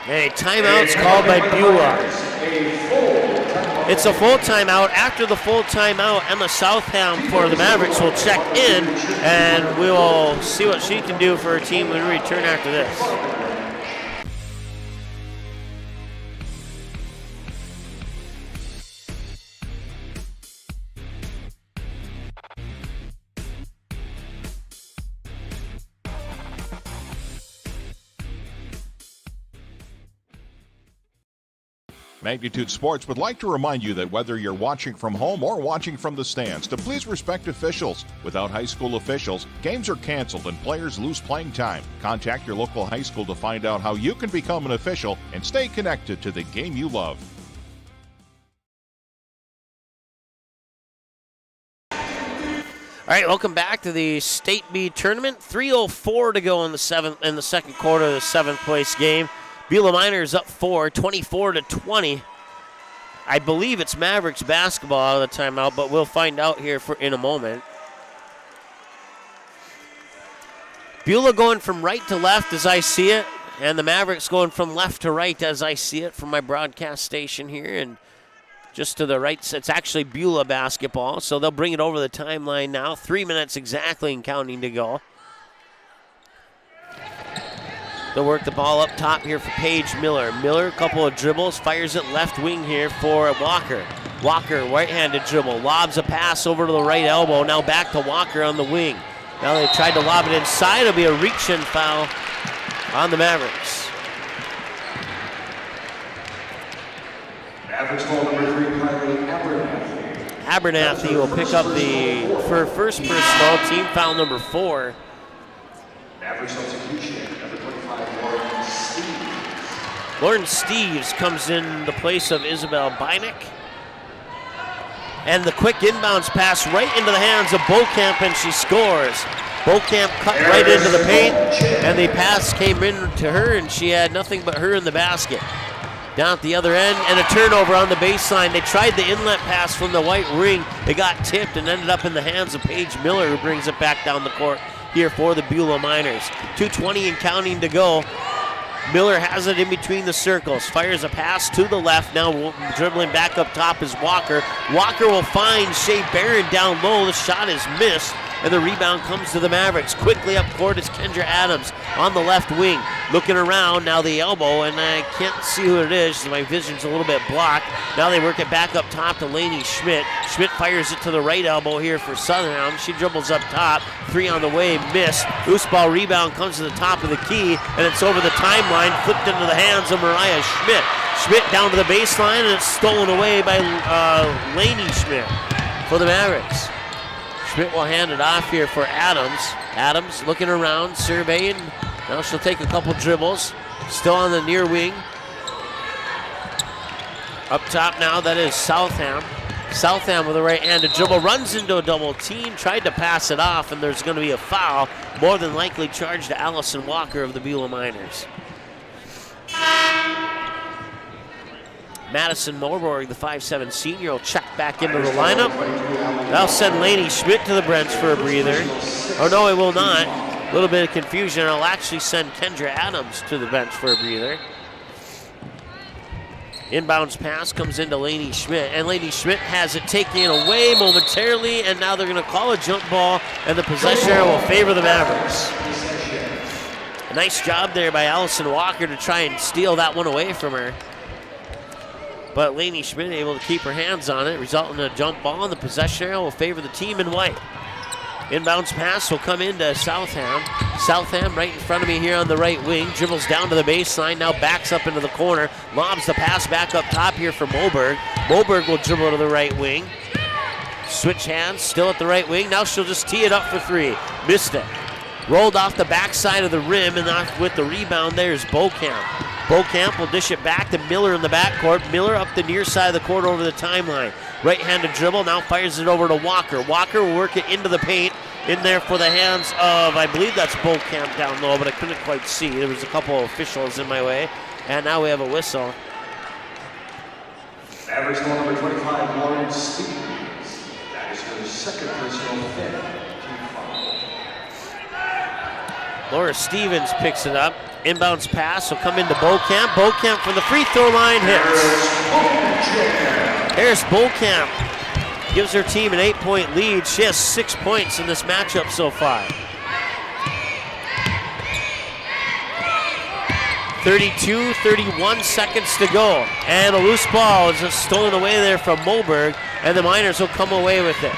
A timeout's called by Beulah. It's a full timeout. After the full timeout, Emma Southam for the Mavericks will check in, and we will see what she can do for her team when we return after this. Magnitude Sports would like to remind you that whether you're watching from home or watching from the stands, to please respect officials. Without high school officials, games are canceled and players lose playing time. Contact your local high school to find out how you can become an official and stay connected to the game you love. All right, welcome back to the State B tournament. 3:04 to go in the second quarter of the 7th place game. Beulah Miners up 4, 24-20. I believe it's Mavericks basketball out of the timeout, but we'll find out here in a moment. Beulah going from right to left as I see it, and the Mavericks going from left to right as I see it from my broadcast station here. And just to the right, it's actually Beulah basketball, so they'll bring it over the timeline now. 3 minutes exactly and counting to go. They'll work the ball up top here for Paige Miller. Miller, a couple of dribbles, fires it left wing here for Walker. Walker, right-handed dribble, lobs a pass over to the right elbow. Now back to Walker on the wing. Now they tried to lob it inside. It'll be a reach-in foul on the Mavericks. Mavericks ball number 3, Kylie Abernathy. Abernathy will pick up for first personal, team foul number 4. Average substitution, number 25, Lauren Steves. Lauren Steves comes in the place of Isabel Bynick. And the quick inbounds pass right into the hands of Beauchamp, and she scores. Beauchamp cut right into the paint, and the pass came in to her, and she had nothing but her in the basket. Down at the other end, and a turnover on the baseline. They tried the inlet pass from the white ring. It got tipped and ended up in the hands of Paige Miller, who brings it back down the court here for the Beulah Miners. 2:20 and counting to go. Miller has it in between the circles, fires a pass to the left. Now dribbling back up top is Walker. Walker will find Shea Barron down low. The shot is missed, and the rebound comes to the Mavericks. Quickly up court is Kendra Adams on the left wing. Looking around, now the elbow, and I can't see who it is, so my vision's a little bit blocked. Now they work it back up top to Lainey Schmidt. Schmidt fires it to the right elbow here for Southern. She dribbles up top. 3 on the way, missed. Loose ball rebound comes to the top of the key, and it's over the timeline, flipped into the hands of Mariah Schmidt. Schmidt down to the baseline, and it's stolen away by Lainey Schmidt for the Mavericks. Schmidt will hand it off here for Adams. Adams looking around, surveying. Now she'll take a couple dribbles. Still on the near wing. Up top now, that is Southam. Southam with a right-handed dribble, runs into a double team, tried to pass it off, and there's going to be a foul, more than likely charged to Allison Walker of the Beulah Miners. Madison Morborg, the 5'7" senior, will check back into the lineup. That'll send Lainey Schmidt to the bench for a breather. Oh no, it will not. A little bit of confusion. It'll actually send Kendra Adams to the bench for a breather. Inbounds pass comes into Lainey Schmidt, and Lainey Schmidt has it taken away momentarily, and now they're going to call a jump ball, and the possession area will favor the Mavericks. A nice job there by Allison Walker to try and steal that one away from her. but Lainey Schmidt able to keep her hands on it, resulting in a jump ball, and the possession area will favor the team in white. Inbounds pass will come into Southam. Southam right in front of me here on the right wing. Dribbles down to the baseline, now backs up into the corner. Lobs the pass back up top here for Moberg. Moberg will dribble to the right wing. Switch hands, still at the right wing. Now she'll just tee it up for three. Missed it. Rolled off the backside of the rim, and off with the rebound there is Beaucamp. Beaucamp will dish it back to Miller in the backcourt. Miller up the near side of the court over the timeline. Right-handed dribble, now fires it over to Walker. Walker will work it into the paint. In there for the hands of, I believe that's Beaucamp down low, but I couldn't quite see. There was a couple of officials in my way. And now we have a whistle. Mavericks number 25, Lauren Stevens. That is her second personal fifth. Laura Stevens picks it up. Inbounds pass will come into Beaucamp. Beaucamp from the free throw line hits. Harris Beaucamp gives her team an 8-point lead. She has 6 points in this matchup so far. 31 seconds to go. And a loose ball is just stolen away there from Moberg, and the Miners will come away with it.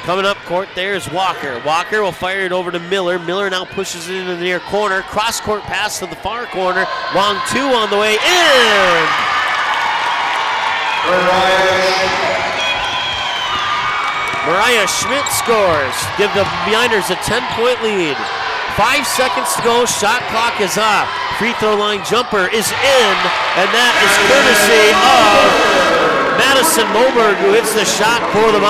Coming up court there is Walker. Walker will fire it over to Miller. Miller now pushes it into the near corner. Cross-court pass to the far corner. Long two on the way in. Mariah Schmidt scores. Give the Miners a 10-point lead. 5 seconds to go. Shot clock is off. Free throw line jumper is in, and that is courtesy of Madison Moberg, who hits the shot for the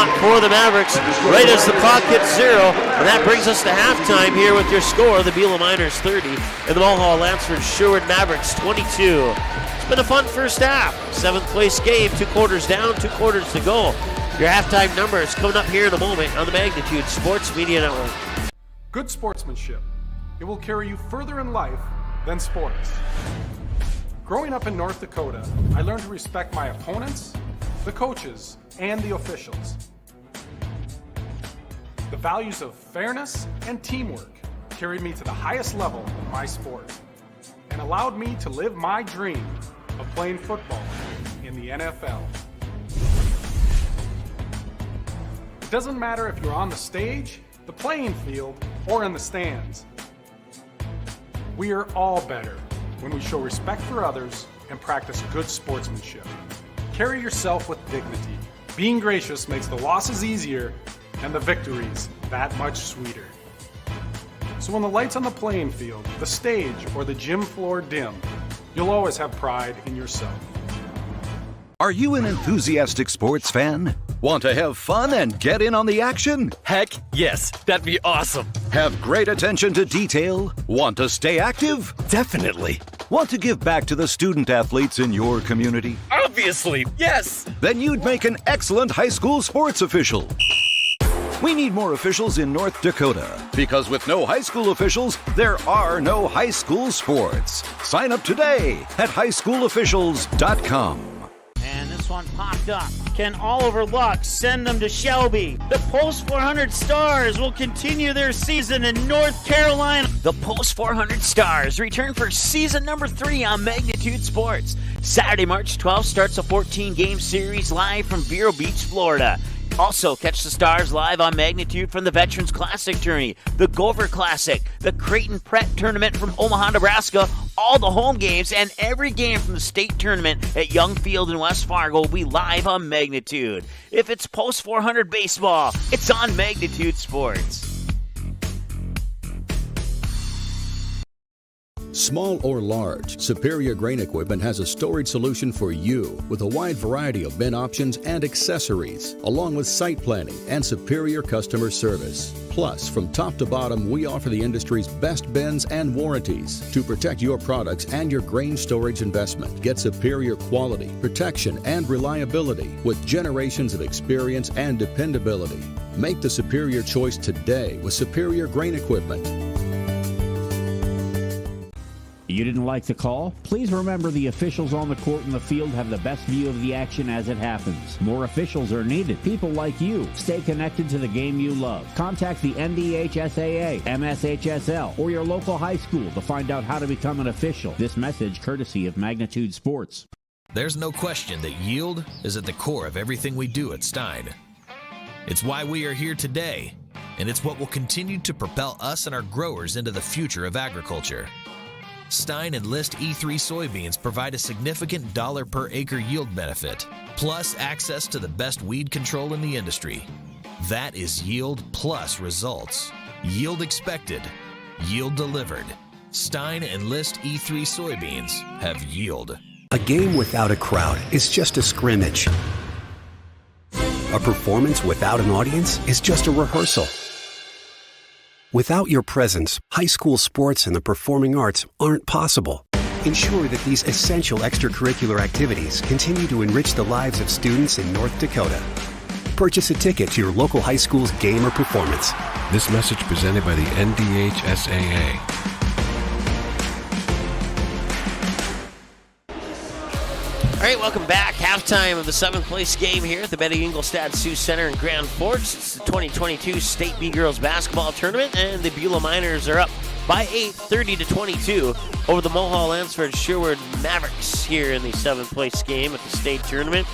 Mavericks right as the clock hits 0. And that brings us to halftime here with your score: the Beulah Miners 30 and the Mohall Lansford Sherwood Mavericks 22. It's been a fun first half. 7th place game, 2 quarters down, 2 quarters to go. Your halftime numbers coming up here in a moment on the Magnitude Sports Media Network. Good sportsmanship. It will carry you further in life than sports. Growing up in North Dakota, I learned to respect my opponents, the coaches, and the officials. The values of fairness and teamwork carried me to the highest level in my sport and allowed me to live my dream of playing football in the NFL. It doesn't matter if you're on the stage, the playing field, or in the stands. We are all better when we show respect for others and practice good sportsmanship. Carry yourself with dignity. Being gracious makes the losses easier and the victories that much sweeter. So when the lights on the playing field, the stage, or the gym floor dim, you'll always have pride in yourself. Are you an enthusiastic sports fan? Want to have fun and get in on the action? Heck yes, that'd be awesome. Have great attention to detail? Want to stay active? Definitely. Want to give back to the student athletes in your community? Obviously, yes. Then you'd make an excellent high school sports official. We need more officials in North Dakota, because with no high school officials, there are no high school sports. Sign up today at highschoolofficials.com. And this one popped up. Can Oliver Luck send them to Shelby? The Post 400 Stars will continue their season in North Carolina. The Post 400 Stars return for season number 3 on Magnitude Sports. Saturday, March 12th starts a 14-game series live from Vero Beach, Florida. Also, catch the Stars live on Magnitude from the Veterans Classic Tourney, the Gopher Classic, the Creighton Pret Tournament from Omaha, Nebraska, all the home games, and every game from the state tournament at Young Field in West Fargo will be live on Magnitude. If it's Post 400 baseball, it's on Magnitude Sports. Small or large, Superior Grain Equipment has a storage solution for you with a wide variety of bin options and accessories, along with site planning and superior customer service. Plus, from top to bottom, we offer the industry's best bins and warranties to protect your products and your grain storage investment. Get superior quality, protection, and reliability with generations of experience and dependability. Make the superior choice today with Superior Grain Equipment. You didn't like the call? Please remember the officials on the court and the field have the best view of the action as it happens. More officials are needed. People like you. Stay connected to the game you love. Contact the NDHSAA, MSHSL, or your local high school to find out how to become an official. This message courtesy of Magnitude Sports. There's no question that yield is at the core of everything we do at Stein. It's why we are here today, and it's what will continue to propel us and our growers into the future of agriculture. Stein Enlist E3 soybeans provide a significant dollar per acre yield benefit, plus access to the best weed control in the industry. That is yield plus results. Yield expected, yield delivered. Stein Enlist E3 soybeans have yield. A game without a crowd is just a scrimmage. A performance without an audience is just a rehearsal. Without your presence, high school sports and the performing arts aren't possible. Ensure that these essential extracurricular activities continue to enrich the lives of students in North Dakota. Purchase a ticket to your local high school's game or performance. This message presented by the NDHSAA. All right, welcome back. Halftime of the 7th place game here at the Betty Ingolstadt Sioux Center in Grand Forks. It's the 2022 State B Girls Basketball Tournament, and the Beulah Miners are up by 8, 30-22 over the Mohall Lansford Sherwood Mavericks here in the 7th place game at the state tournament.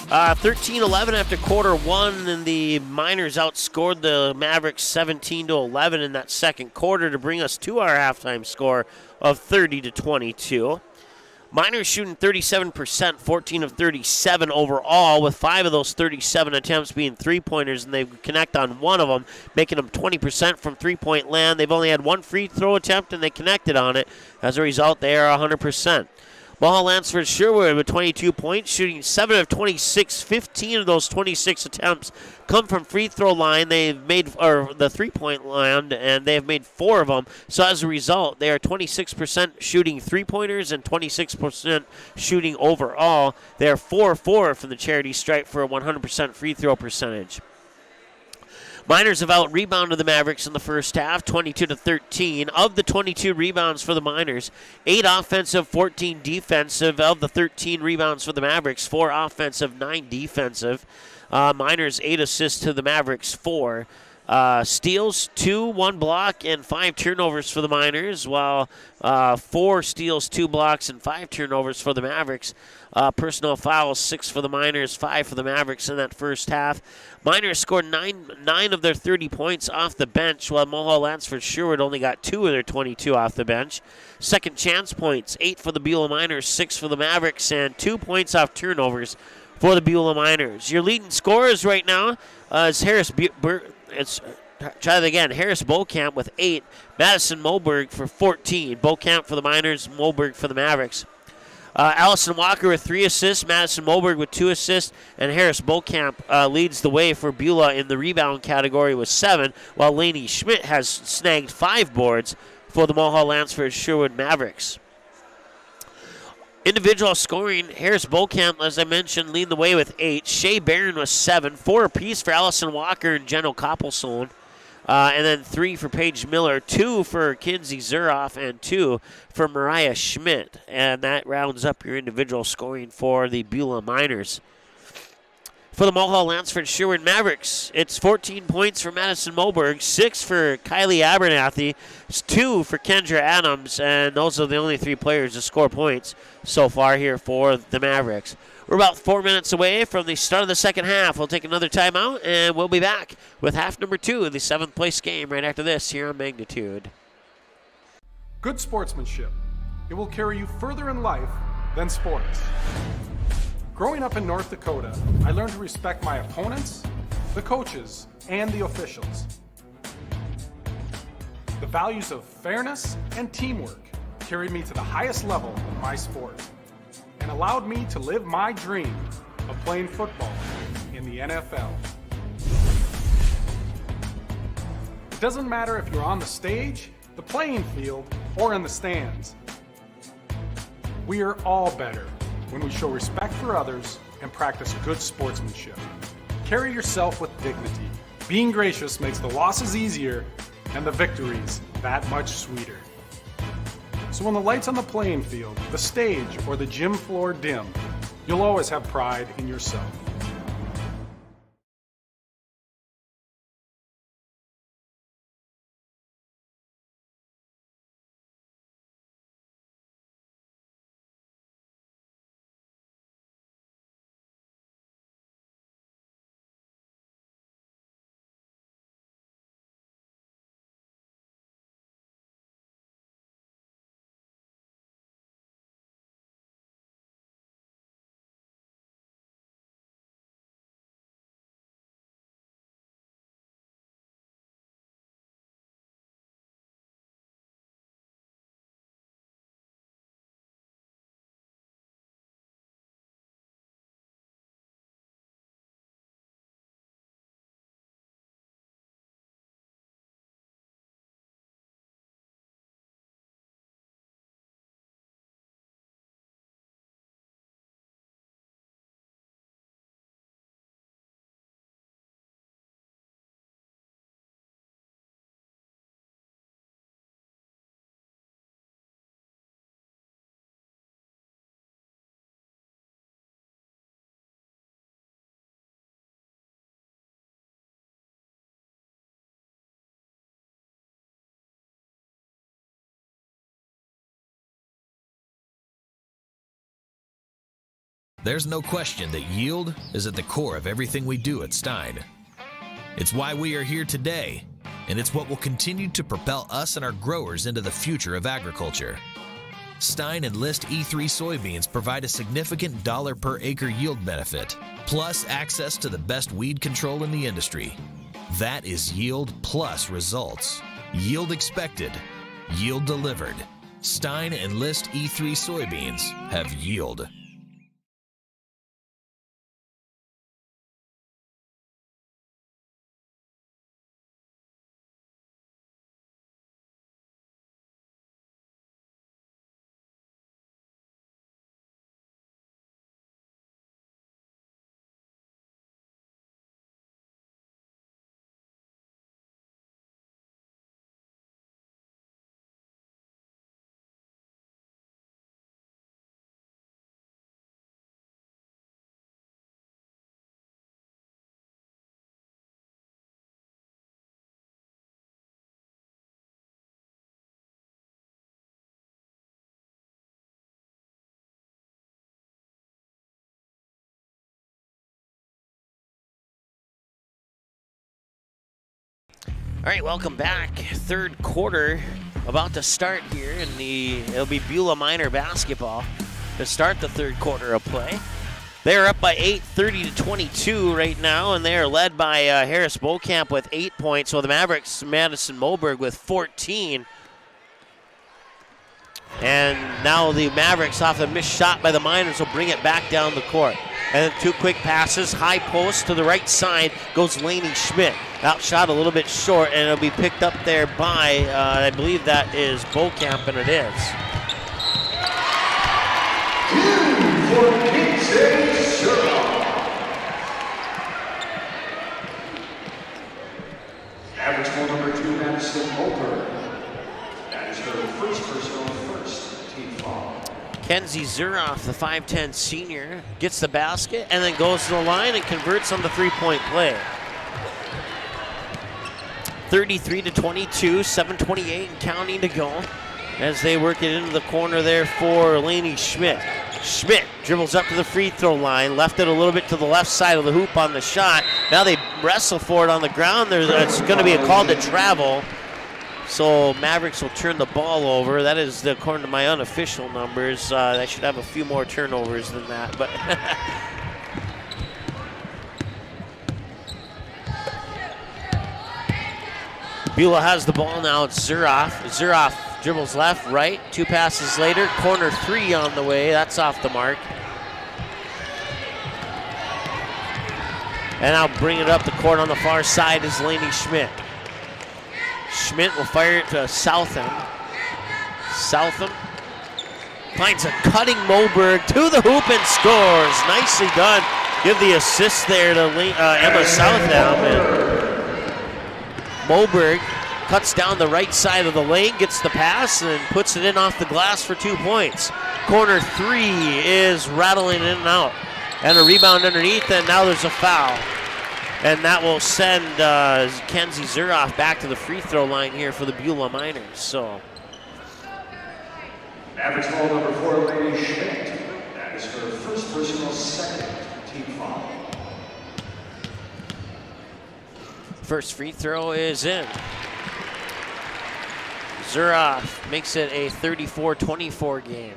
13-11 after quarter one, and the Miners outscored the Mavericks 17-11 in that second quarter to bring us to our halftime score of 30-22. Miners shooting 37%, 14 of 37 overall, with 5 of those 37 attempts being three-pointers, and they connect on one of them, making them 20% from three-point land. They've only had one free throw attempt, and they connected on it. As a result, they are 100%. Mohall Lansford Sherwood with 22 points, shooting 7 of 26. 15 of those 26 attempts come from free throw line. They've made, or the three-point line, and they have made 4 of them. So as a result, they are 26% shooting three-pointers and 26% shooting overall. They are 4-4 from the charity stripe for a 100% free throw percentage. Miners have out-rebounded the Mavericks in the first half, 22-13. Of the 22 rebounds for the Miners, 8 offensive, 14 defensive. Of the 13 rebounds for the Mavericks, 4 offensive, 9 defensive. Miners 8 assists to the Mavericks, 4. Steals, 2, 1 block, and 5 turnovers for the Miners, while 4 steals, 2 blocks, and 5 turnovers for the Mavericks. Personal fouls, 6 for the Miners, 5 for the Mavericks in that first half. Miners scored 9 of their 30 points off the bench, while Mohall Lansford Sherwood only got 2 of their 22 off the bench. Second chance points, 8 for the Beulah Miners, 6 for the Mavericks, and 2 points off turnovers for the Beulah Miners. Your leading scorers right now is Harris Beaucamp with 8, Madison Moberg for 14. Beaucamp for the Miners, Moberg for the Mavericks. Allison Walker with 3 assists, Madison Moberg with 2 assists, and Harris Beaucamp leads the way for Beulah in the rebound category with 7, while Lainey Schmidt has snagged 5 boards for the Mohall Lansford Sherwood Mavericks. Individual scoring, Harris Beaucamp, as I mentioned, leading the way with 8. Shea Barron with 7, 4 apiece for Allison Walker and Jenno Koppelson. And then 3 for Paige Miller, 2 for Kinsey Zuroff, and 2 for Mariah Schmidt. And that rounds up your individual scoring for the Beulah Miners. For the Mohall Lansford Sherwood Mavericks, it's 14 points for Madison Moberg, 6 for Kylie Abernathy, 2 for Kendra Adams, and those are the only 3 players to score points so far here for the Mavericks. We're about 4 minutes away from the start of the second half. We'll take another timeout, and we'll be back with half number 2 of the 7th place game right after this here on Magnitude. Good sportsmanship. It will carry you further in life than sports. Growing up in North Dakota, I learned to respect my opponents, the coaches, and the officials. The values of fairness and teamwork carried me to the highest level of my sport and allowed me to live my dream of playing football in the NFL. It doesn't matter if you're on the stage, the playing field, or in the stands. We are all better when we show respect for others and practice good sportsmanship. Carry yourself with dignity. Being gracious makes the losses easier and the victories that much sweeter. So when the lights on the playing field, the stage, or the gym floor dim, you'll always have pride in yourself. There's no question that yield is at the core of everything we do at Stein. It's why we are here today, and it's what will continue to propel us and our growers into the future of agriculture. Stein Enlist E3 soybeans provide a significant dollar per acre yield benefit, plus access to the best weed control in the industry. That is yield plus results. Yield expected, yield delivered. Stein Enlist E3 soybeans have yield. All right, welcome back. Third quarter about to start here, and it'll be Beulah Minor basketball to start the third quarter of play. They're up by 8, 30-22 right now, and they are led by Harris Beaucamp with 8 points. So the Mavericks, Madison Moberg with 14. And now the Mavericks, off a missed shot by the Miners, will bring it back down the court. And then 2 quick passes, high post to the right side goes Laney Schmidt. Outshot a little bit short, and it'll be picked up there by, I believe that is Beaucamp, and it is. Average goal number 2, Madison Moberg. That is her first personal team foul. Kenzie Zuroff, the 5'10 senior, gets the basket and then goes to the line and converts on the three-point play. 33-22, 7:28 and counting to go as they work it into the corner there for Laney Schmidt. Schmidt dribbles up to the free throw line, left it a little bit to the left side of the hoop on the shot. Now they wrestle for it on the ground. It's going to be a call to travel. So Mavericks will turn the ball over. That is, according to my unofficial numbers, they should have a few more turnovers than that. But Beulah has the ball now. It's Zuroff. Zuroff dribbles left, right. 2 passes later. Corner 3 on the way. That's off the mark. And now bring it up the court on the far side is Laney Schmidt. Schmidt will fire it to Southam. Southam finds a cutting Moberg to the hoop and scores. Nicely done. Give the assist there to Emma Southam. And Moberg cuts down the right side of the lane, gets the pass, and puts it in off the glass for 2 points. Corner 3 is rattling in and out. And a rebound underneath, and now there's a foul. And that will send Kenzie Zuroff back to the free throw line here for the Beulah Miners. So, average foul number 4, Laney Schmidt. That is her first personal, second team foul. First free throw is in. Zuroff makes it a 34-24 game.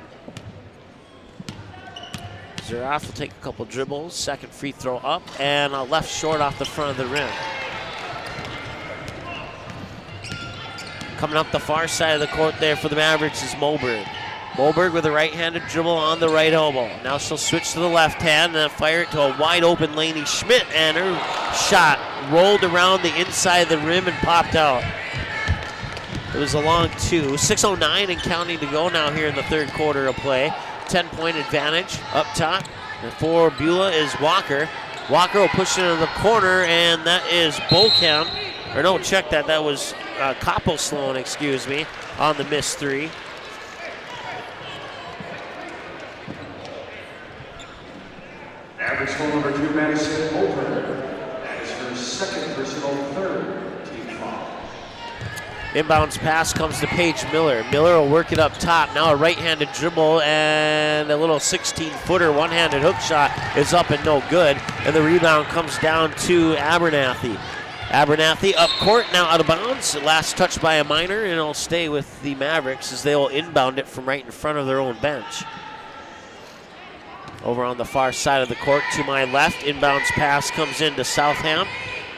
Zuroff will take a couple dribbles, second free throw up, and a left short off the front of the rim. Coming up the far side of the court there for the Mavericks is Moberg. Moberg with a right-handed dribble on the right elbow. Now she'll switch to the left hand and then fire it to a wide-open Laney Schmidt, and her shot rolled around the inside of the rim and popped out. It was a long 2. 6:09 and counting to go now here in the third quarter of play. 10-point advantage up top. And for Beulah is Walker. Walker will push it into the corner, and that is Beaucamp. Or no, check that. That was Koppel-Sloan, excuse me, on the missed 3. Average foul number 2, Madison Moberg. That is her second personal, third team foul. Inbounds pass comes to Paige Miller. Miller will work it up top. Now a right-handed dribble and a little 16-footer one-handed hook shot is up and no good. And the rebound comes down to Abernathy. Abernathy up court, now out of bounds. Last touch by a Miner, and it'll stay with the Mavericks as they'll inbound it from right in front of their own bench. Over on the far side of the court to my left, inbounds pass comes into Southam.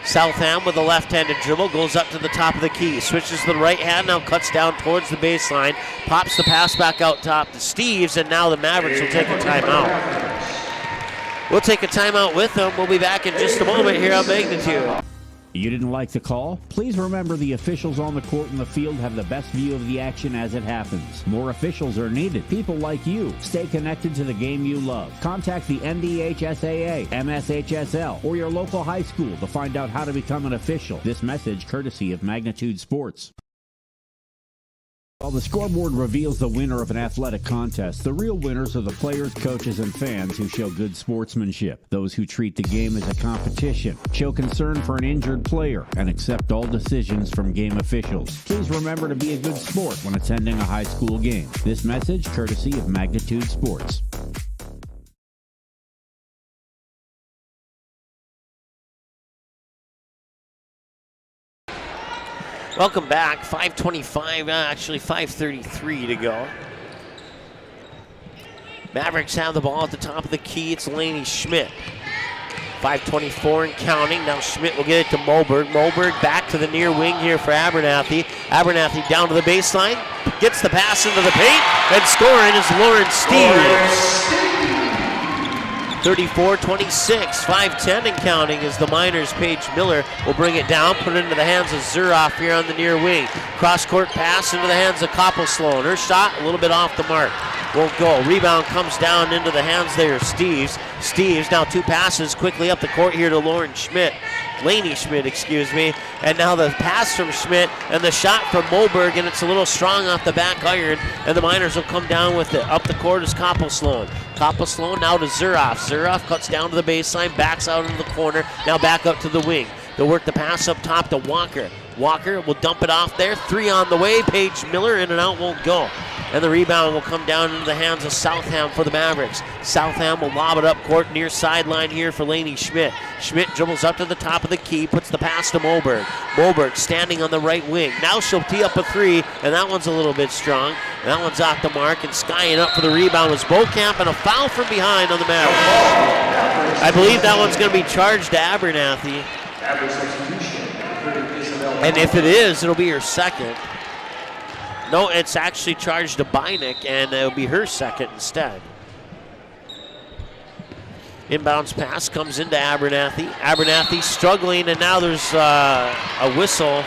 Southam with a left-handed dribble goes up to the top of the key, switches to the right hand, now cuts down towards the baseline, pops the pass back out top to Steves, and now the Mavericks will take a timeout. We'll take a timeout with them. We'll be back in just a moment here on Magnitude. You didn't like the call? Please remember the officials on the court and the field have the best view of the action as it happens. More officials are needed. People like you. Stay connected to the game you love. Contact the NDHSAA, MSHSL, or your local high school to find out how to become an official. This message courtesy of Magnitude Sports. While the scoreboard reveals the winner of an athletic contest, the real winners are the players, coaches, and fans who show good sportsmanship. Those who treat the game as a competition, show concern for an injured player, and accept all decisions from game officials. Please remember to be a good sport when attending a high school game. This message courtesy of Magnitude Sports. Welcome back. 5:25, actually 5:33 to go. Mavericks have the ball at the top of the key. It's Lainey Schmidt. 5:24 and counting. Now Schmidt will get it to Moberg. Moberg back to the near wing here for Abernathy. Abernathy down to the baseline. Gets the pass into the paint. And scoring is Lauren Steves. 34-26, 5:10 and counting as the Miners' Paige Miller will bring it down, put it into the hands of Zuroff here on the near wing. Cross-court pass into the hands of Koppelsloan. Her shot a little bit off the mark. Won't go. Rebound comes down into the hands there of Steves. Steves now two passes quickly up the court here to Lauren Schmidt. Lainey Schmidt, excuse me. And now the pass from Schmidt and the shot from Moberg, and it's a little strong off the back iron, and the Miners will come down with it. Up the court is Koppelsloan. Koppelsloan now to Zuroff. Zuroff cuts down to the baseline, backs out into the corner, now back up to the wing. They'll work the pass up top to Walker. Walker will dump it off there. Three on the way. Paige Miller in and out, won't go. And the rebound will come down into the hands of Southam for the Mavericks. Southam will lob it up court near sideline here for Lainey Schmidt. Schmidt dribbles up to the top of the key, puts the pass to Moberg. Moberg standing on the right wing. Now she'll tee up a three, and that one's a little bit strong. That one's off the mark, and skying up for the rebound was Beaucamp, and a foul from behind on the Mavericks. I believe that one's going to be charged to Abernathy. And if it is, it'll be her second. No, it's actually charged to Bynick, and it'll be her second instead. Inbounds pass comes into Abernathy. Abernathy struggling, and now there's a whistle.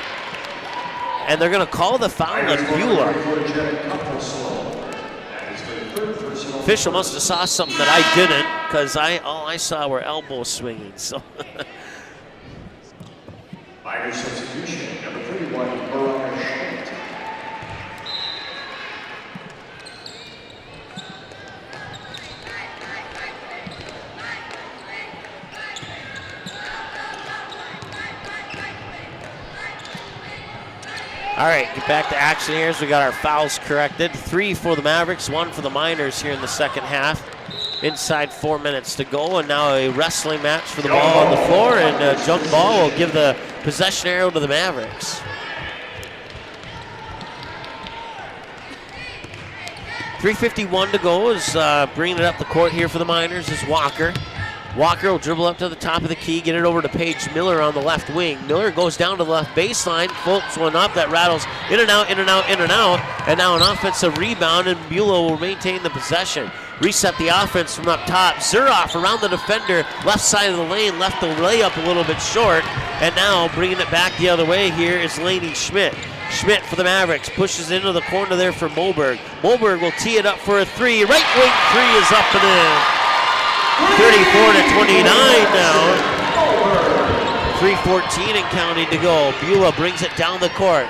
And they're going to call the foul on Beulah. Official must have saw something that I didn't, because all I saw were elbows swinging. So. Minor substitution, number 31, Mariah Schmidt. All right, get back to action here as we got our fouls corrected. 3 for the Mavericks, 1 for the Miners here in the second half. Inside 4 minutes to go, and now a wrestling match for the ball on the floor, and junk ball will give the possession arrow to the Mavericks. .351 to go is bringing it up the court here for the Miners is Walker. Walker will dribble up to the top of the key, get it over to Paige Miller on the left wing. Miller goes down to the left baseline, floats one up, that rattles in and out, in and out, in and out, and now an offensive rebound, and Beulah will maintain the possession. Reset the offense from up top. Zuroff around the defender, left side of the lane, left the layup a little bit short, and now bringing it back the other way here is Lainey Schmidt. Schmidt for the Mavericks, pushes into the corner there for Moberg. Moberg will tee it up for a three. Right wing three is up and in. 34-29 now. 3:14 and counting to go. Beulah brings it down the court.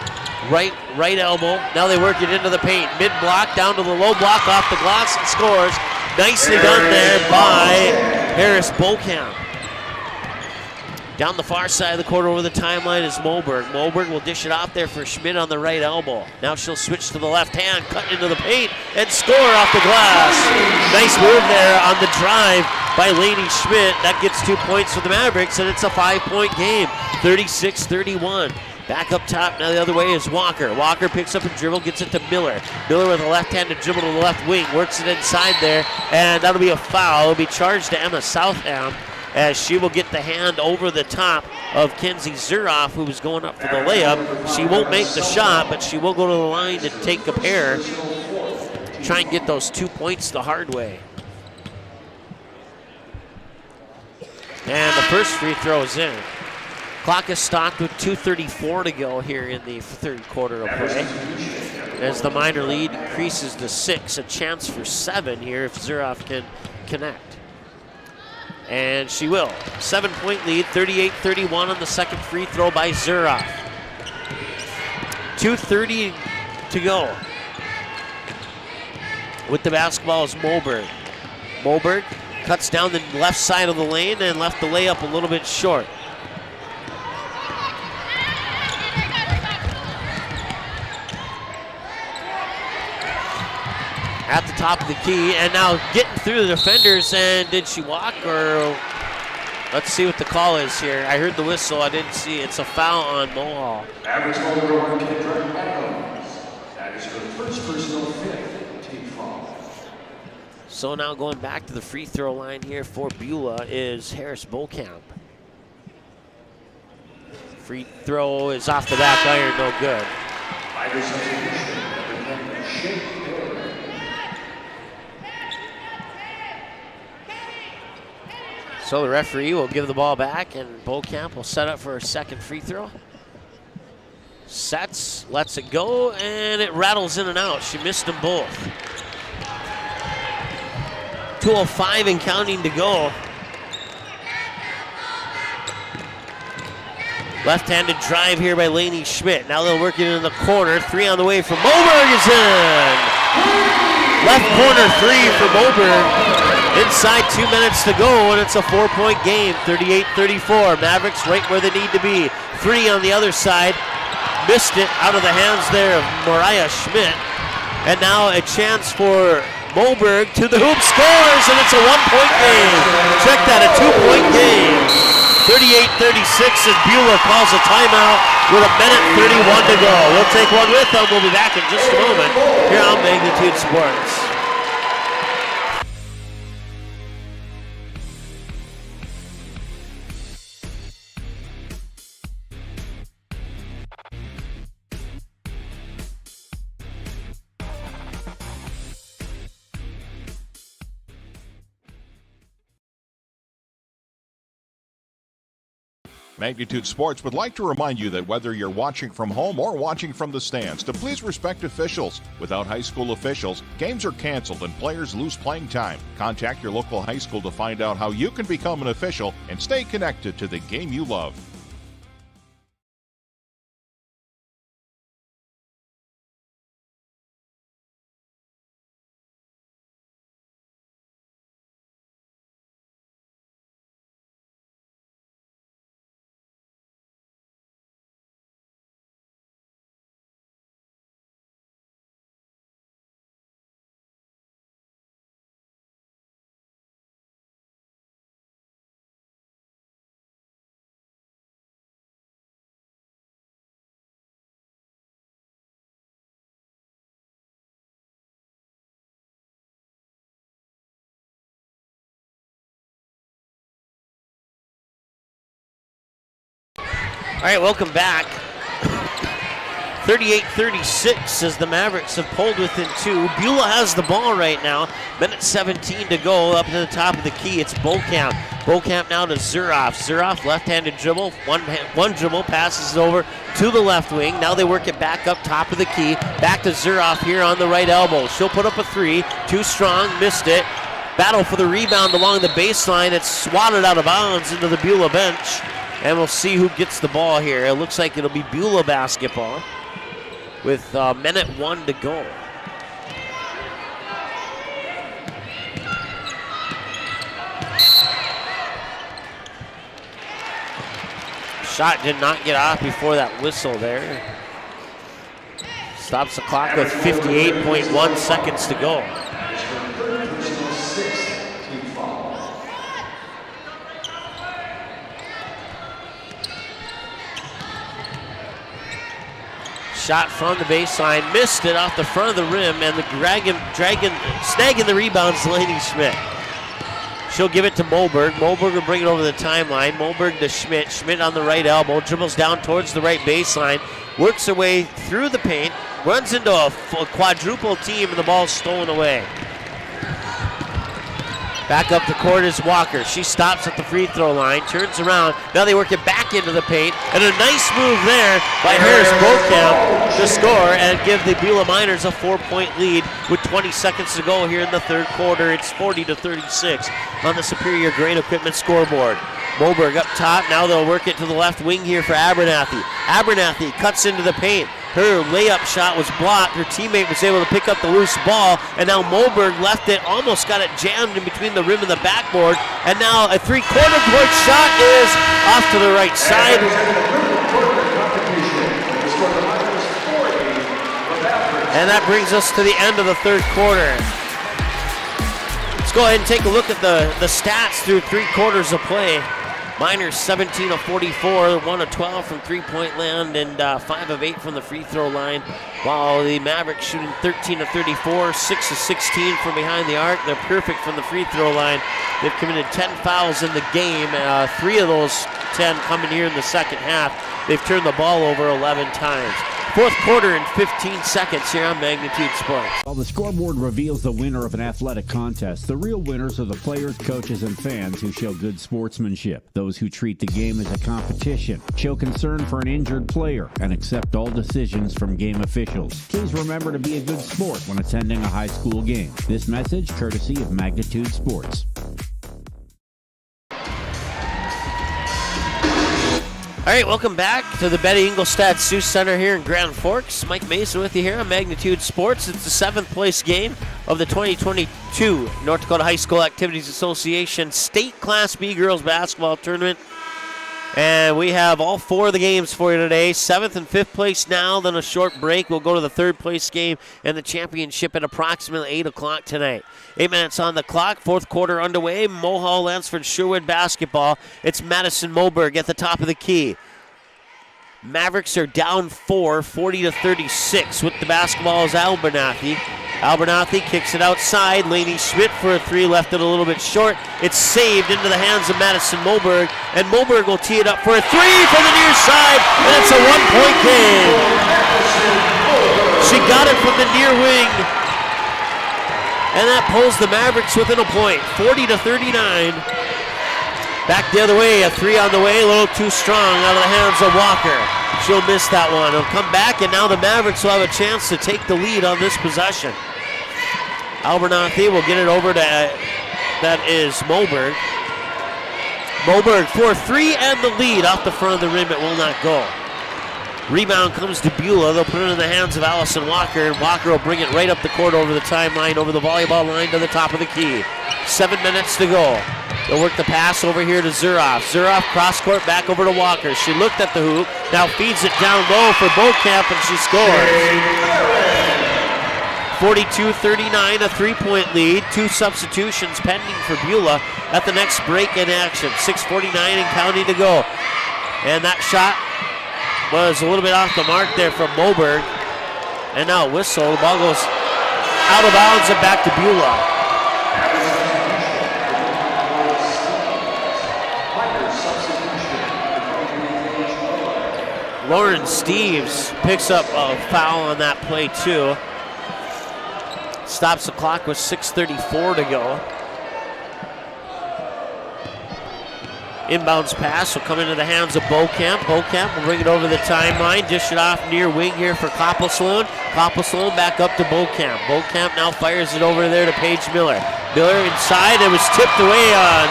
Right elbow. Now they work it into the paint. Mid block down to the low block off the glass and scores. Nicely done there by Harris Beaucamp. Down the far side of the court over the timeline is Moberg. Moberg will dish it off there for Schmidt on the right elbow. Now she'll switch to the left hand, cut into the paint, and score off the glass. Nice move there on the drive by Lainey Schmidt. That gets 2 points for the Mavericks, and it's a 5-point game, 36-31. Back up top, now the other way is Walker. Walker picks up a dribble, gets it to Miller. Miller with a left-handed dribble to the left wing, works it inside there, and that'll be a foul. It'll be charged to Emma Southam, as she will get the hand over the top of Kenzie Zuroff, who was going up for the layup. She won't make the shot, but she will go to the line to take a pair, try and get those 2 points the hard way. And the first free throw is in. Clock is stopped with 2:34 to go here in the third quarter of play. As the minor lead increases to 6, a chance for 7 here if Zuroff can connect. And she will. 7-point lead, 38-31 on the second free throw by Zuroff. 2:30 to go. With the basketball is Moberg. Moberg cuts down the left side of the lane and left the layup a little bit short. At the top of the key, and now getting through the defenders, and did she walk, or let's see what the call is here. I heard the whistle, I didn't see it. It's a foul on Mohall. Average foul number 1, Kendra Adams. That is her first personal 5th team foul. So now going back to the free throw line here for Beulah is Harris Beaucamp. Free throw is off the back iron, no good. So the referee will give the ball back, and Beaucamp will set up for her second free throw. Sets, lets it go, and it rattles in and out. She missed them both. 2:05 and counting to go. Left-handed drive here by Lainey Schmidt. Now they'll work it in the corner. 3 on the way from Moberg is in. Left corner 3 for Moberg. Inside 2 minutes to go, and it's a 4-point game, 38-34. Mavericks right where they need to be. 3 on the other side. Missed it out of the hands there of Mariah Schmidt. And now a chance for Moberg to the hoop, scores, and it's a 1-point game. Check that, a 2-point game. 38-36, and Beulah calls a timeout with 1:31 to go. We'll take one with them. We'll be back in just a moment here on Magnitude Sports. Magnitude Sports would like to remind you that whether you're watching from home or watching from the stands, to please respect officials. Without high school officials, games are canceled and players lose playing time. Contact your local high school to find out how you can become an official and stay connected to the game you love. All right, welcome back. 38-36 as the Mavericks have pulled within 2. Beulah has the ball right now. Minute 17 to go, up to the top of the key. It's Beaucamp. Beaucamp now to Zuroff. Zuroff, left-handed dribble. One dribble, passes it over to the left wing. Now they work it back up top of the key. Back to Zuroff here on the right elbow. She'll put up a 3. Too strong, missed it. Battle for the rebound along the baseline. It's swatted out of bounds into the Beulah bench. And we'll see who gets the ball here. It looks like it'll be Beulah basketball with minute 1 to go. Shot did not get off before that whistle there. Stops the clock with 58.1 seconds to go. Shot from the baseline, missed it off the front of the rim, and the snagging the rebounds, Lainey Schmidt. She'll give it to Moberg. Moberg will bring it over the timeline. Moberg to Schmidt. Schmidt on the right elbow, dribbles down towards the right baseline, works her way through the paint, runs into a quadruple team, and the ball's stolen away. Back up the court is Walker. She stops at the free throw line, turns around. Now they work it back into the paint, and a nice move there by Harris Bokamp to score and give the Beulah Miners a 4-point lead with 20 seconds to go here in the third quarter. It's 40-36 on the Superior Grain Equipment scoreboard. Moberg up top. Now they'll work it to the left wing here for Abernathy. Abernathy cuts into the paint. Her layup shot was blocked. Her teammate was able to pick up the loose ball, and now Moberg left it, almost got it jammed in between the rim and the backboard, and now a three-quarter court shot is off to the right side. And that brings us to the end of the third quarter. Let's go ahead and take a look at the stats through 3 quarters of play. Miners 17 of 44, 1 of 12 from three-point land, and 5 of 8 from the free throw line, while the Mavericks shooting 13 of 34, 6 of 16 from behind the arc. They're perfect from the free throw line. They've committed 10 fouls in the game, 3 of those 10 coming here in the second half. They've turned the ball over 11 times. Fourth quarter in 15 seconds here on Magnitude Sports. While the scoreboard reveals the winner of an athletic contest, the real winners are the players, coaches, and fans who show good sportsmanship. Those who treat the game as a competition, show concern for an injured player, and accept all decisions from game officials. Please remember to be a good sport when attending a high school game. This message courtesy of Magnitude Sports. All right, welcome back to the Betty Ingolstadt Sioux Center here in Grand Forks. Mike Mason with you here on Magnitude Sports. It's the 7th place game of the 2022 North Dakota High School Activities Association State Class B Girls Basketball Tournament. And we have all 4 of the games for you today. 7th and 5th place now, then a short break. We'll go to the 3rd place game and the championship at approximately 8 o'clock tonight. 8 minutes on the clock, 4th quarter underway. Mohall, Lansford Sherwood basketball. It's Madison Moberg at the top of the key. Mavericks are down 4, 40-36. With the basketball is Abernathy. Abernathy kicks it outside. Lainey Schmidt for a 3, left it a little bit short. It's saved into the hands of Madison Moberg, and Moberg will tee it up for a 3 from the near side, and it's a 1-point game. She got it from the near wing, and that pulls the Mavericks within a point, 40-39. Back the other way, a 3 on the way, a little too strong out of the hands of Walker. She'll miss that one. It'll come back, and now the Mavericks will have a chance to take the lead on this possession. Abernathy will get it over to, that is Moberg. Moberg for 3 and the lead off the front of the rim. It will not go. Rebound comes to Beulah. They'll put it in the hands of Allison Walker, and Walker will bring it right up the court over the timeline, over the volleyball line to the top of the key. 7 minutes to go. They'll work the pass over here to Zuroff. Zuroff cross court back over to Walker. She looked at the hoop, now feeds it down low for Bokamp, and she scores. 42-39, a 3-point lead. 2 substitutions pending for Beulah at the next break in action. 6:49 and counting to go. And that shot was a little bit off the mark there from Moberg. And now whistle. The ball goes out of bounds and back to Beulah. Lauren Steves picks up a foul on that play too. Stops the clock with 6:34 to go. Inbounds pass will come into the hands of Bokamp. Bokamp will bring it over the timeline. Dish it off near wing here for Koppelsloon. Koppelsloon back up to Bokamp. Bokamp now fires it over there to Paige Miller. Miller inside. It was tipped away on.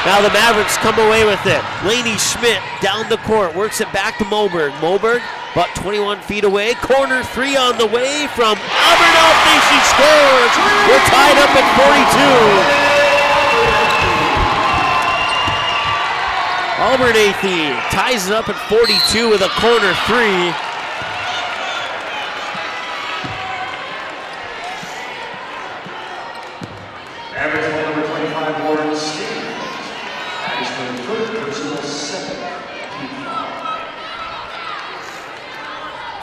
Now the Mavericks come away with it. Lainey Schmidt down the court. Works it back to Moberg. Moberg about 21 feet away. Corner 3 on the way from Abernathy. She scores. We're tied up at 42. Abernathy ties it up at 42 with a corner three. Average ball number 25, Lauren Stevens. That is for the third personal second.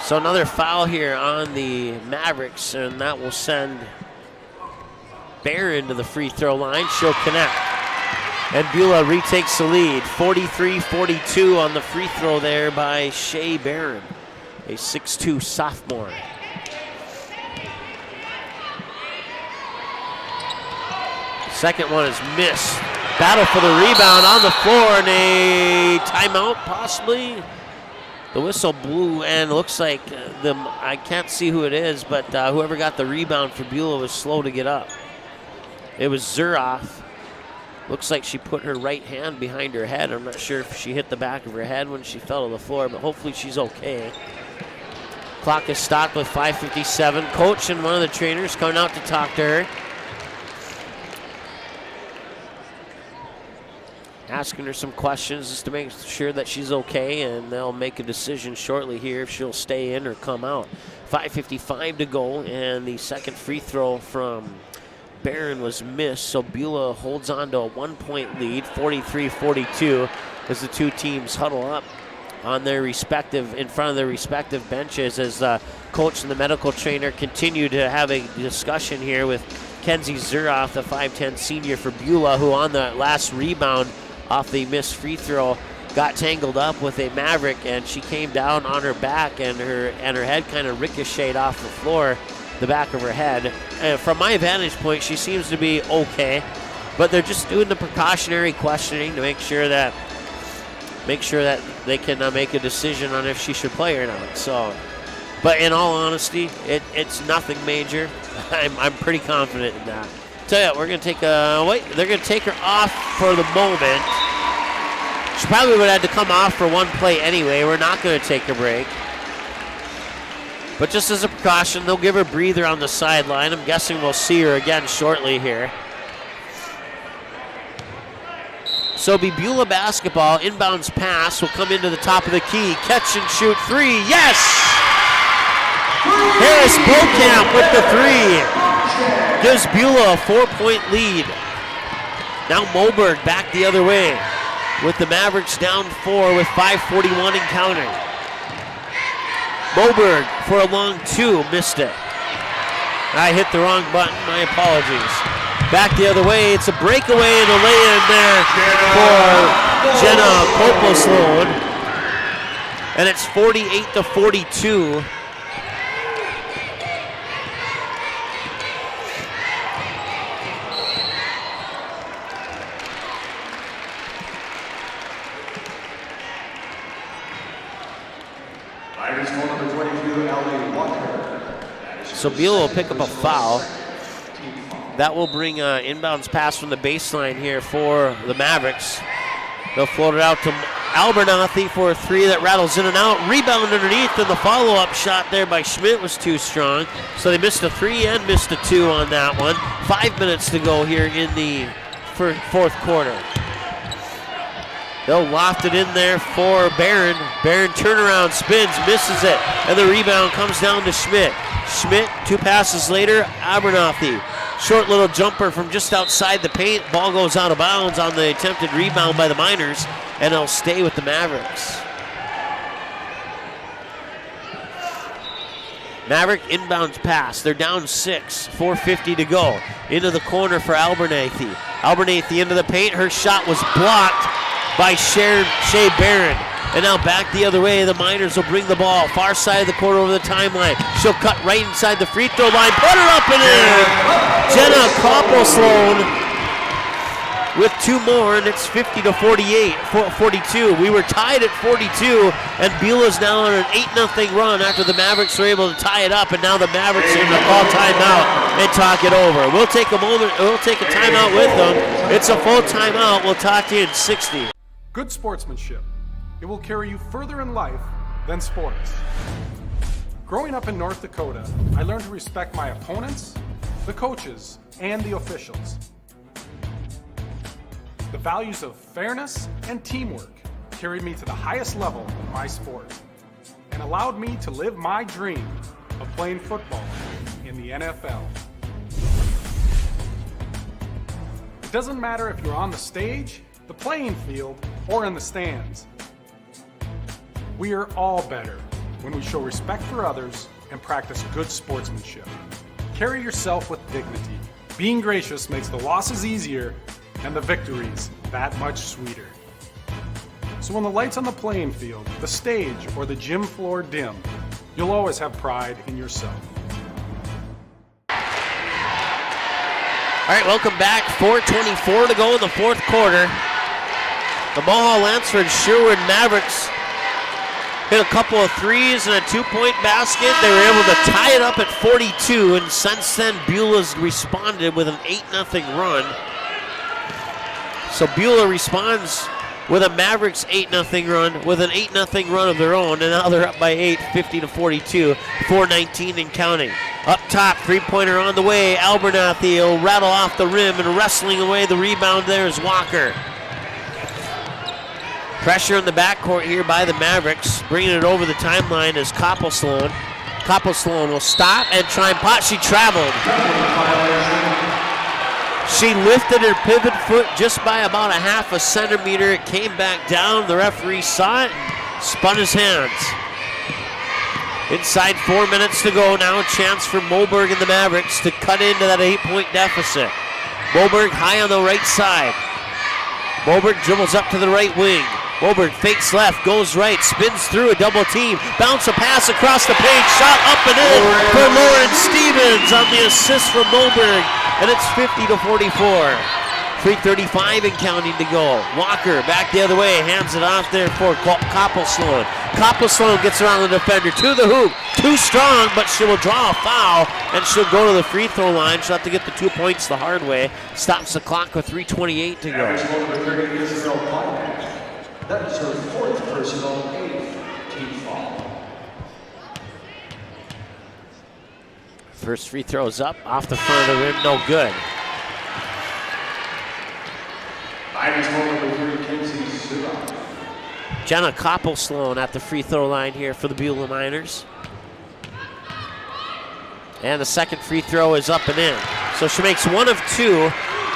So another foul here on the Mavericks, and that will send Barron to the free throw line. She'll connect. And Beulah retakes the lead, 43-42 on the free throw there by Shea Barron, a 6'2 sophomore. Second one is missed. Battle for the rebound on the floor, and a timeout possibly. The whistle blew, and it looks like I can't see who it is, but whoever got the rebound for Beulah was slow to get up. It was Zuroff. Looks like she put her right hand behind her head. I'm not sure if she hit the back of her head when she fell to the floor, but hopefully she's okay. Clock is stopped with 5:57. Coach and one of the trainers coming out to talk to her. Asking her some questions just to make sure that she's okay, and they'll make a decision shortly here if she'll stay in or come out. 5:55 to go, and the second free throw from Barron was missed, so Beulah holds on to a 1-point lead, 43-42, as the two teams huddle up on their respective, in front of their respective benches, as the coach and the medical trainer continue to have a discussion here with Kenzie Zuroff, the 5'10 senior for Beulah, who on the last rebound off the missed free throw got tangled up with a Maverick, and she came down on her back, and her head kind of ricocheted off the floor, the back of her head. And from my vantage point, she seems to be okay, but they're just doing the precautionary questioning to make sure that they can make a decision on if she should play or not. So, but in all honesty, it's nothing major. I'm pretty confident in that. Tell you what, we're gonna take they're gonna take her off for the moment. She probably would have had to come off for one play anyway. We're not gonna take a break. But just as a precaution, they'll give her a breather on the sideline. I'm guessing we'll see her again shortly here. So it'll be Beulah basketball. Inbounds pass will come into the top of the key. Catch and shoot three. Yes! Harris Bokamp with the three. Gives Beulah a 4-point lead. Now Moberg back the other way with the Mavericks down 4 with 5:41 and counting. Moberg for a long two, missed it. I hit the wrong button, my apologies. Back the other way, it's a breakaway and a lay-in there for Jenna Coplesloan. And it's 48-42. So Beulah will pick up a foul. That will bring an inbounds pass from the baseline here for the Mavericks. They'll float it out to Abernathy for a three that rattles in and out. Rebound underneath, and the follow-up shot there by Schmidt was too strong. So they missed a three and missed a two on that one. 5 minutes to go here in the fourth quarter. They'll loft it in there for Barron. Barron turnaround, spins, misses it, and the rebound comes down to Schmidt. Schmidt, 2 passes later, Abernathy. Short little jumper from just outside the paint. Ball goes out of bounds on the attempted rebound by the Miners, and it'll stay with the Mavericks. Maverick inbounds pass. They're down 6, 4:50 to go. Into the corner for Abernathy. Abernathy into the paint. Her shot was blocked by Shea Barron. And now back the other way, the Miners will bring the ball far side of the court over the timeline. She'll cut right inside the free throw line, put her up and in. Jenna Coplesloan with 2 more, and it's 42. We were tied at 42, and Beulah's now on an 8-0 run after the Mavericks were able to tie it up, and now the Mavericks are going to call timeout and talk it over. We'll take a timeout with them. It's a full timeout. We'll talk to you in 60. Good sportsmanship. It will carry you further in life than sports. Growing up in North Dakota, I learned to respect my opponents, the coaches, and the officials. The values of fairness and teamwork carried me to the highest level in my sport and allowed me to live my dream of playing football in the NFL. It doesn't matter if you're on the stage, the playing field, or in the stands. We are all better when we show respect for others and practice good sportsmanship. Carry yourself with dignity. Being gracious makes the losses easier and the victories that much sweeter. So when the lights on the playing field, the stage, or the gym floor dim, you'll always have pride in yourself. All right, welcome back. 4:24 to go in the fourth quarter. The Mohall Lansford Sherwood Mavericks hit a couple of threes and a two-point basket. They were able to tie it up at 42, and since then, Beulah's responded with an 8-0 run. So Beulah responds with a Mavericks 8-0 run, with an 8-0 run of their own, and now they're up by 8, 50-42, 4:19 and counting. Up top, three-pointer on the way. Abernathy will rattle off the rim, and wrestling away the rebound there is Walker. Pressure in the backcourt here by the Mavericks. Bringing it over the timeline is Coppelsloan. Coppelsloan will stop and try and pot. She traveled. She lifted her pivot foot just by about a half a centimeter. It came back down. The referee saw it and spun his hands. Inside 4 minutes to go now. A chance for Moberg and the Mavericks to cut into that 8-point deficit. Moberg high on the right side. Moberg dribbles up to the right wing. Moberg fakes left, goes right, spins through a double team. Bounce a pass across the paint. Shot up and in for Lauren Stevens on the assist from Moberg. And it's 50-44. 3:35 and counting to go. Walker back the other way, hands it off there for Coppelsloan. Coppelsloan gets around the defender to the hoop. Too strong, but she will draw a foul, and she'll go to the free throw line. She'll have to get the 2 points the hard way. Stops the clock with 3:28 to go. That is her fourth personal, 8th team foul. First free throw's up, off the front of the rim, no good. Jenna Coppelsloan at the free throw line here for the Beulah Miners. And the second free throw is up and in. So she makes one of two.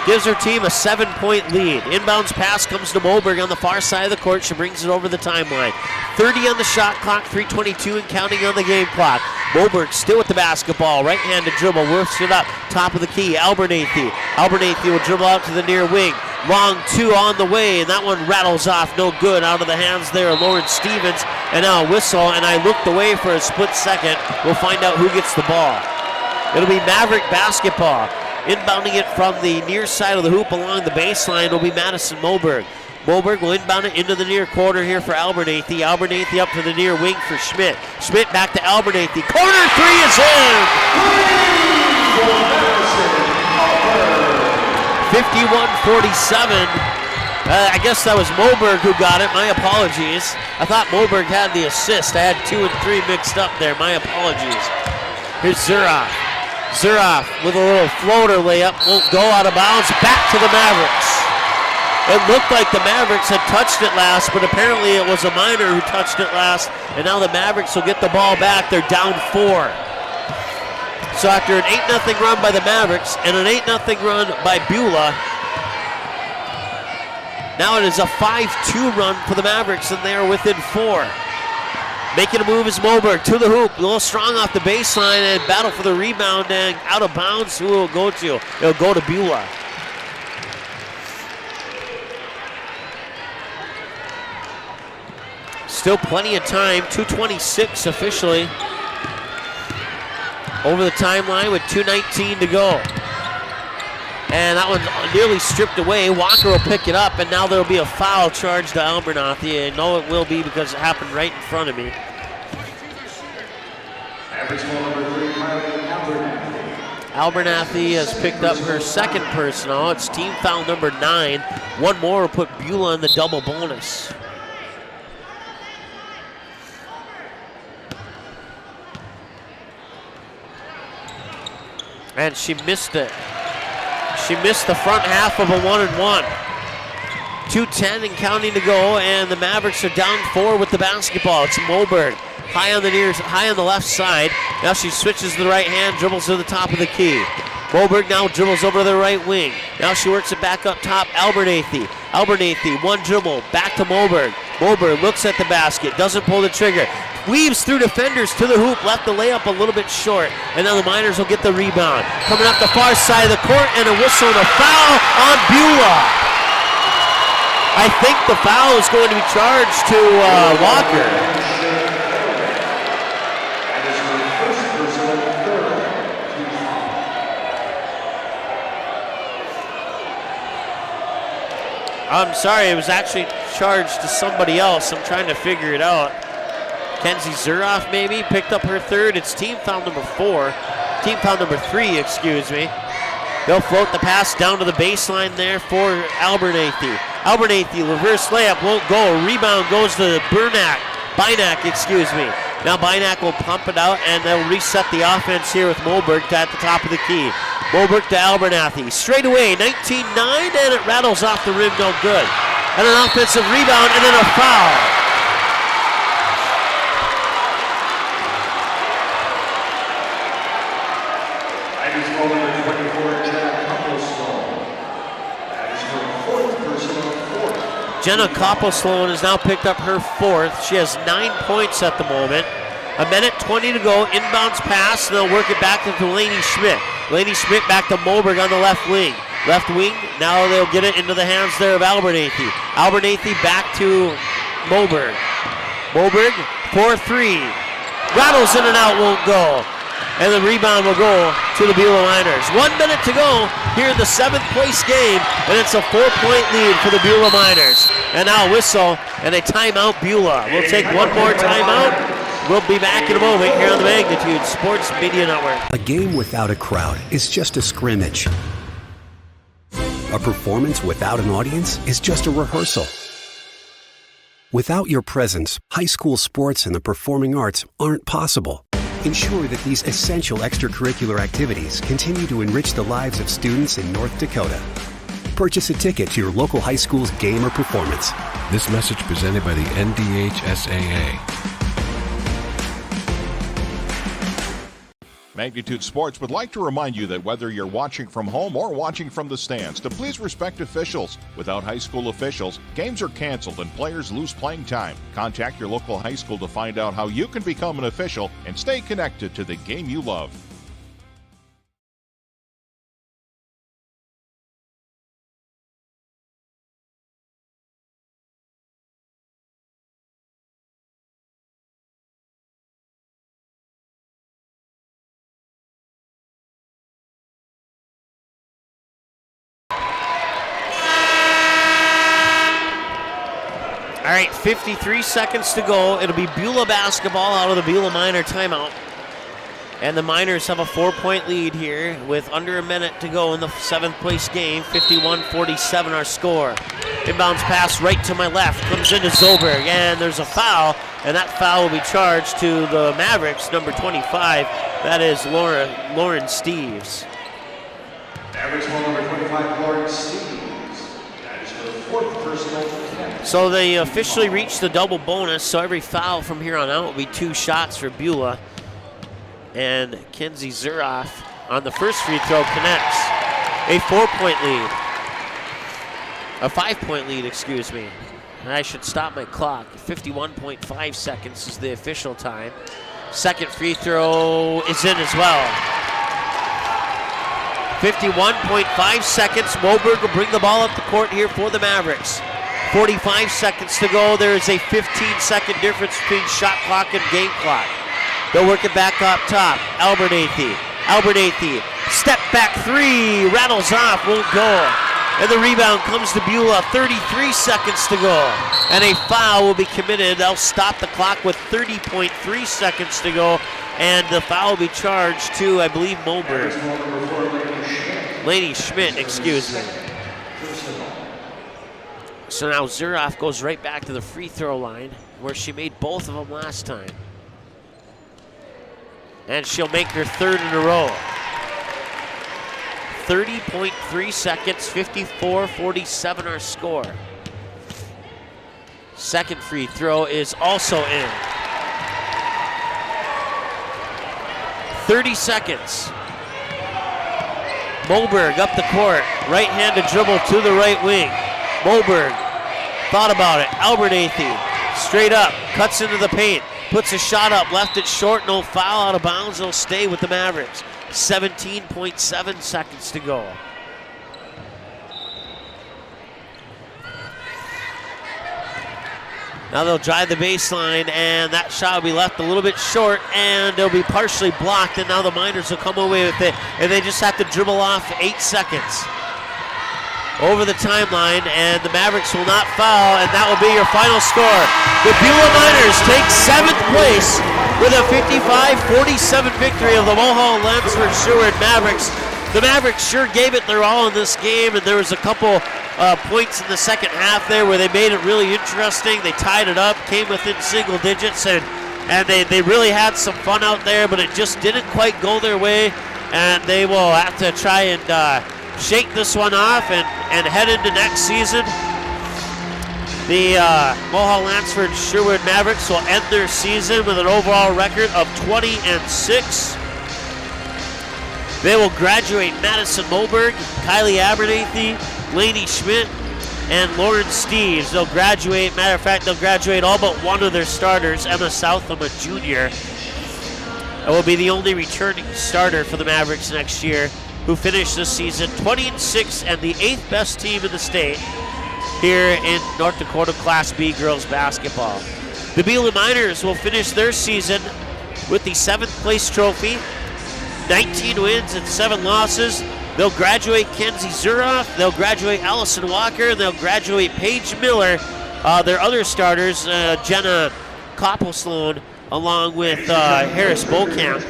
Gives her team a 7-point lead. Inbounds pass comes to Moberg on the far side of the court. She brings it over the timeline. 30 on the shot clock, 3:22 and counting on the game clock. Moberg still with the basketball. Right-handed dribble, works it up. Top of the key, Abernathy. Abernathy will dribble out to the near wing. Long two on the way, and that one rattles off. No good. Out of the hands there of Lauren Stevens. And now a whistle, and I looked away for a split second. We'll find out who gets the ball. It'll be Maverick basketball. Inbounding it from the near side of the hoop along the baseline will be Madison Moberg. Moberg will inbound it into the near quarter here for Abernathy. Abernathy up to the near wing for Schmidt. Schmidt back to Abernathy. Corner three is in! 51-47. I guess that was Moberg who got it. My apologies. I thought Moberg had the assist. I had 2 and 3 mixed up there. My apologies. Here's Zuroff. Zuroff with a little floater layup, won't go out of bounds, back to the Mavericks. It looked like the Mavericks had touched it last, but apparently it was a Miner who touched it last, and now the Mavericks will get the ball back. They're down 4. So after an 8-0 run by the Mavericks and an 8-0 run by Beulah, now it is a 5-2 run for the Mavericks, and they are within 4. Making a move is Moberg to the hoop. A little strong off the baseline and battle for the rebound, and out of bounds. Who will it go to? It'll go to Beulah. Still plenty of time. 2:26 officially. Over the timeline with 2:19 to go. And that one's nearly stripped away. Walker will pick it up, and now there'll be a foul charged to Abernathy. I know it will be because it happened right in front of me. Abernathy has picked up her second personal. It's team foul number 9. One more will put Beulah in the double bonus. And she missed it. She missed the front half of a 1-and-1. 2:10 and counting to go, and the Mavericks are down 4 with the basketball. It's Moberg high on the left side. Now she switches to the right hand, dribbles to the top of the key. Moberg now dribbles over to the right wing. Now she works it back up top. Abernathy, one dribble, back to Moberg. Moberg looks at the basket, doesn't pull the trigger. Weaves through defenders to the hoop, left the layup a little bit short, and now the Miners will get the rebound. Coming up the far side of the court, and a whistle and a foul on Beulah. I think the foul is going to be charged to Walker. I'm sorry, it was actually charged to somebody else. I'm trying to figure it out. Kenzie Zuroff maybe picked up her third. It's team foul number 3, excuse me. They'll float the pass down to the baseline there for Abernathy. Abernathy, reverse layup, won't go. Rebound goes to Bynack, excuse me. Now Bynack will pump it out, and they'll reset the offense here with Moberg at the top of the key. Moberg to Abernathy. Straight away, 19-9, and it rattles off the rim, no good. And an offensive rebound, and then a foul. Jenna Koppel-Sloan has now picked up her 4th. She has 9 points at the moment. 1:20 to go. Inbounds pass, and they'll work it back to Laney Schmidt. Laney Schmidt back to Moberg on the left wing. Left wing, now they'll get it into the hands there of Abernathy. Abernathy back to Moberg. Moberg, 4-3. Rattles in and out, won't go. And the rebound will go to the Beulah Miners. 1 minute to go here in the 7th place game, and it's a 4-point lead for the Beulah Miners. And now a whistle and a timeout, Beulah. We'll take one more timeout. We'll be back in a moment here on the Magnitude Sports Media Network. A game without a crowd is just a scrimmage. A performance without an audience is just a rehearsal. Without your presence, high school sports and the performing arts aren't possible. Ensure that these essential extracurricular activities continue to enrich the lives of students in North Dakota. Purchase a ticket to your local high school's game or performance. This message presented by the NDHSAA. Magnitude Sports would like to remind you that whether you're watching from home or watching from the stands, to please respect officials. Without high school officials, games are canceled and players lose playing time. Contact your local high school to find out how you can become an official and stay connected to the game you love. All right, 53 seconds to go. It'll be Beulah basketball out of the Beulah Miner timeout. And the Miners have a 4-point lead here with under a minute to go in the 7th place game. 51-47 our score. Inbounds pass right to my left. Comes into Zoberg, and there's a foul. And that foul will be charged to the Mavericks, number 25. That is Lauren Steves. Mavericks number 25, Lauren Steves. That is her 4th personal. So they officially reached the double bonus, so every foul from here on out will be 2 shots for Beulah. And Kenzie Zuroff on the first free throw connects. A 4-point lead. A 5-point lead, excuse me. I should stop my clock. 51.5 seconds is the official time. Second free throw is in as well. 51.5 seconds. Moberg will bring the ball up the court here for the Mavericks. 45 seconds to go. There is a 15-second difference between shot clock and game clock. They'll work it back up top. Abernathy, step back 3, rattles off, won't go. And the rebound comes to Beulah. 33 seconds to go. And a foul will be committed. They'll stop the clock with 30.3 seconds to go. And the foul will be charged to, I believe, Moberg. Laney Schmidt, excuse me. So now Zuroff goes right back to the free throw line where she made both of them last time. And she'll make her 3rd in a row. 30.3 seconds, 54-47 our score. Second free throw is also in. 30 seconds. Moberg up the court. Right-handed dribble to the right wing. Moberg thought about it. Albert Athey straight up, cuts into the paint, puts a shot up, left it short, no foul, out of bounds. It'll stay with the Mavericks. 17.7 seconds to go. Now they'll drive the baseline, and that shot will be left a little bit short, and it'll be partially blocked, and now the Miners will come away with it, and they just have to dribble off 8 seconds over the timeline, and the Mavericks will not foul, and that will be your final score. The Beulah Miners take 7th place with a 55-47 victory of the Mohall Lansford Sherwood Mavericks. The Mavericks sure gave it their all in this game, and there was a couple points in the second half there where they made it really interesting. They tied it up, came within single digits, and they really had some fun out there, but it just didn't quite go their way, and they will have to try and shake this one off and head into next season. The Mohall Lansford Sherwood Mavericks will end their season with an overall record of 20-6. They will graduate Madison Moberg, Kylie Abernathy, Lainey Schmidt, and Lauren Steves. They'll graduate, matter of fact, they'll graduate all but one of their starters, Emma Southam, a junior. That will be the only returning starter for the Mavericks next year, who finished this season 20-6 and the 8th best team in the state here in North Dakota Class B girls basketball. The Beulah Miners will finish their season with the 7th place trophy, 19 wins and 7 losses. They'll graduate Kenzie Zuroff, they'll graduate Allison Walker, and they'll graduate Paige Miller. Their other starters, Jenna Koppel-Sloan, along with Harris Bokamp,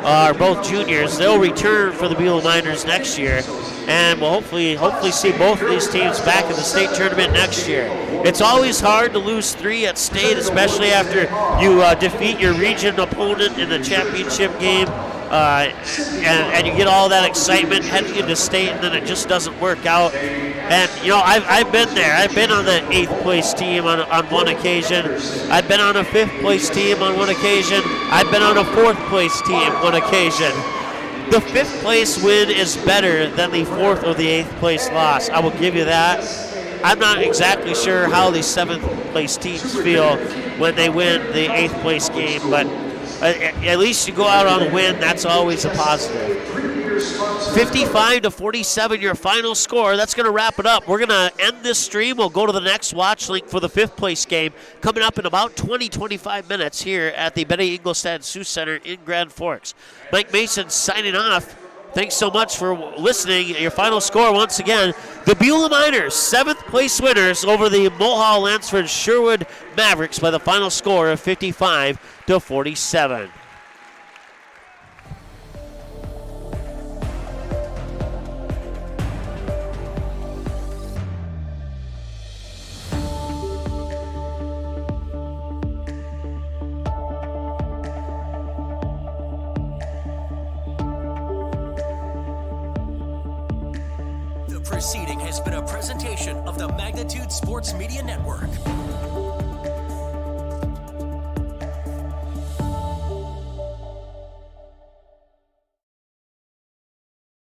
are both juniors. They'll return for the Beulah Miners next year, and we'll hopefully see both of these teams back in the state tournament next year. It's always hard to lose 3 at state, especially after you defeat your region opponent in the championship game. And you get all that excitement heading into state, and then it just doesn't work out. And you know, I've been there. I've been on the 8th place team on one occasion. I've been on a 5th place team on one occasion. I've been on a 4th place team one occasion. The 5th place win is better than the 4th or the 8th place loss. I will give you that. I'm not exactly sure how the 7th place teams feel when they win the 8th place game, but at least you go out on a win. That's always a positive. 55-47, your final score. That's going to wrap it up. We're going to end this stream. We'll go to the next watch link for the 5th place game coming up in about 20-25 minutes here at the Benny Ingolstadt Sioux Center in Grand Forks. Mike Mason signing off. Thanks so much for listening. Your final score, once again, the Beulah Miners, 7th place winners over the Mohall Lansford Sherwood Mavericks by the final score of 55-47. Proceeding has been a presentation of the Magnitude Sports Media Network.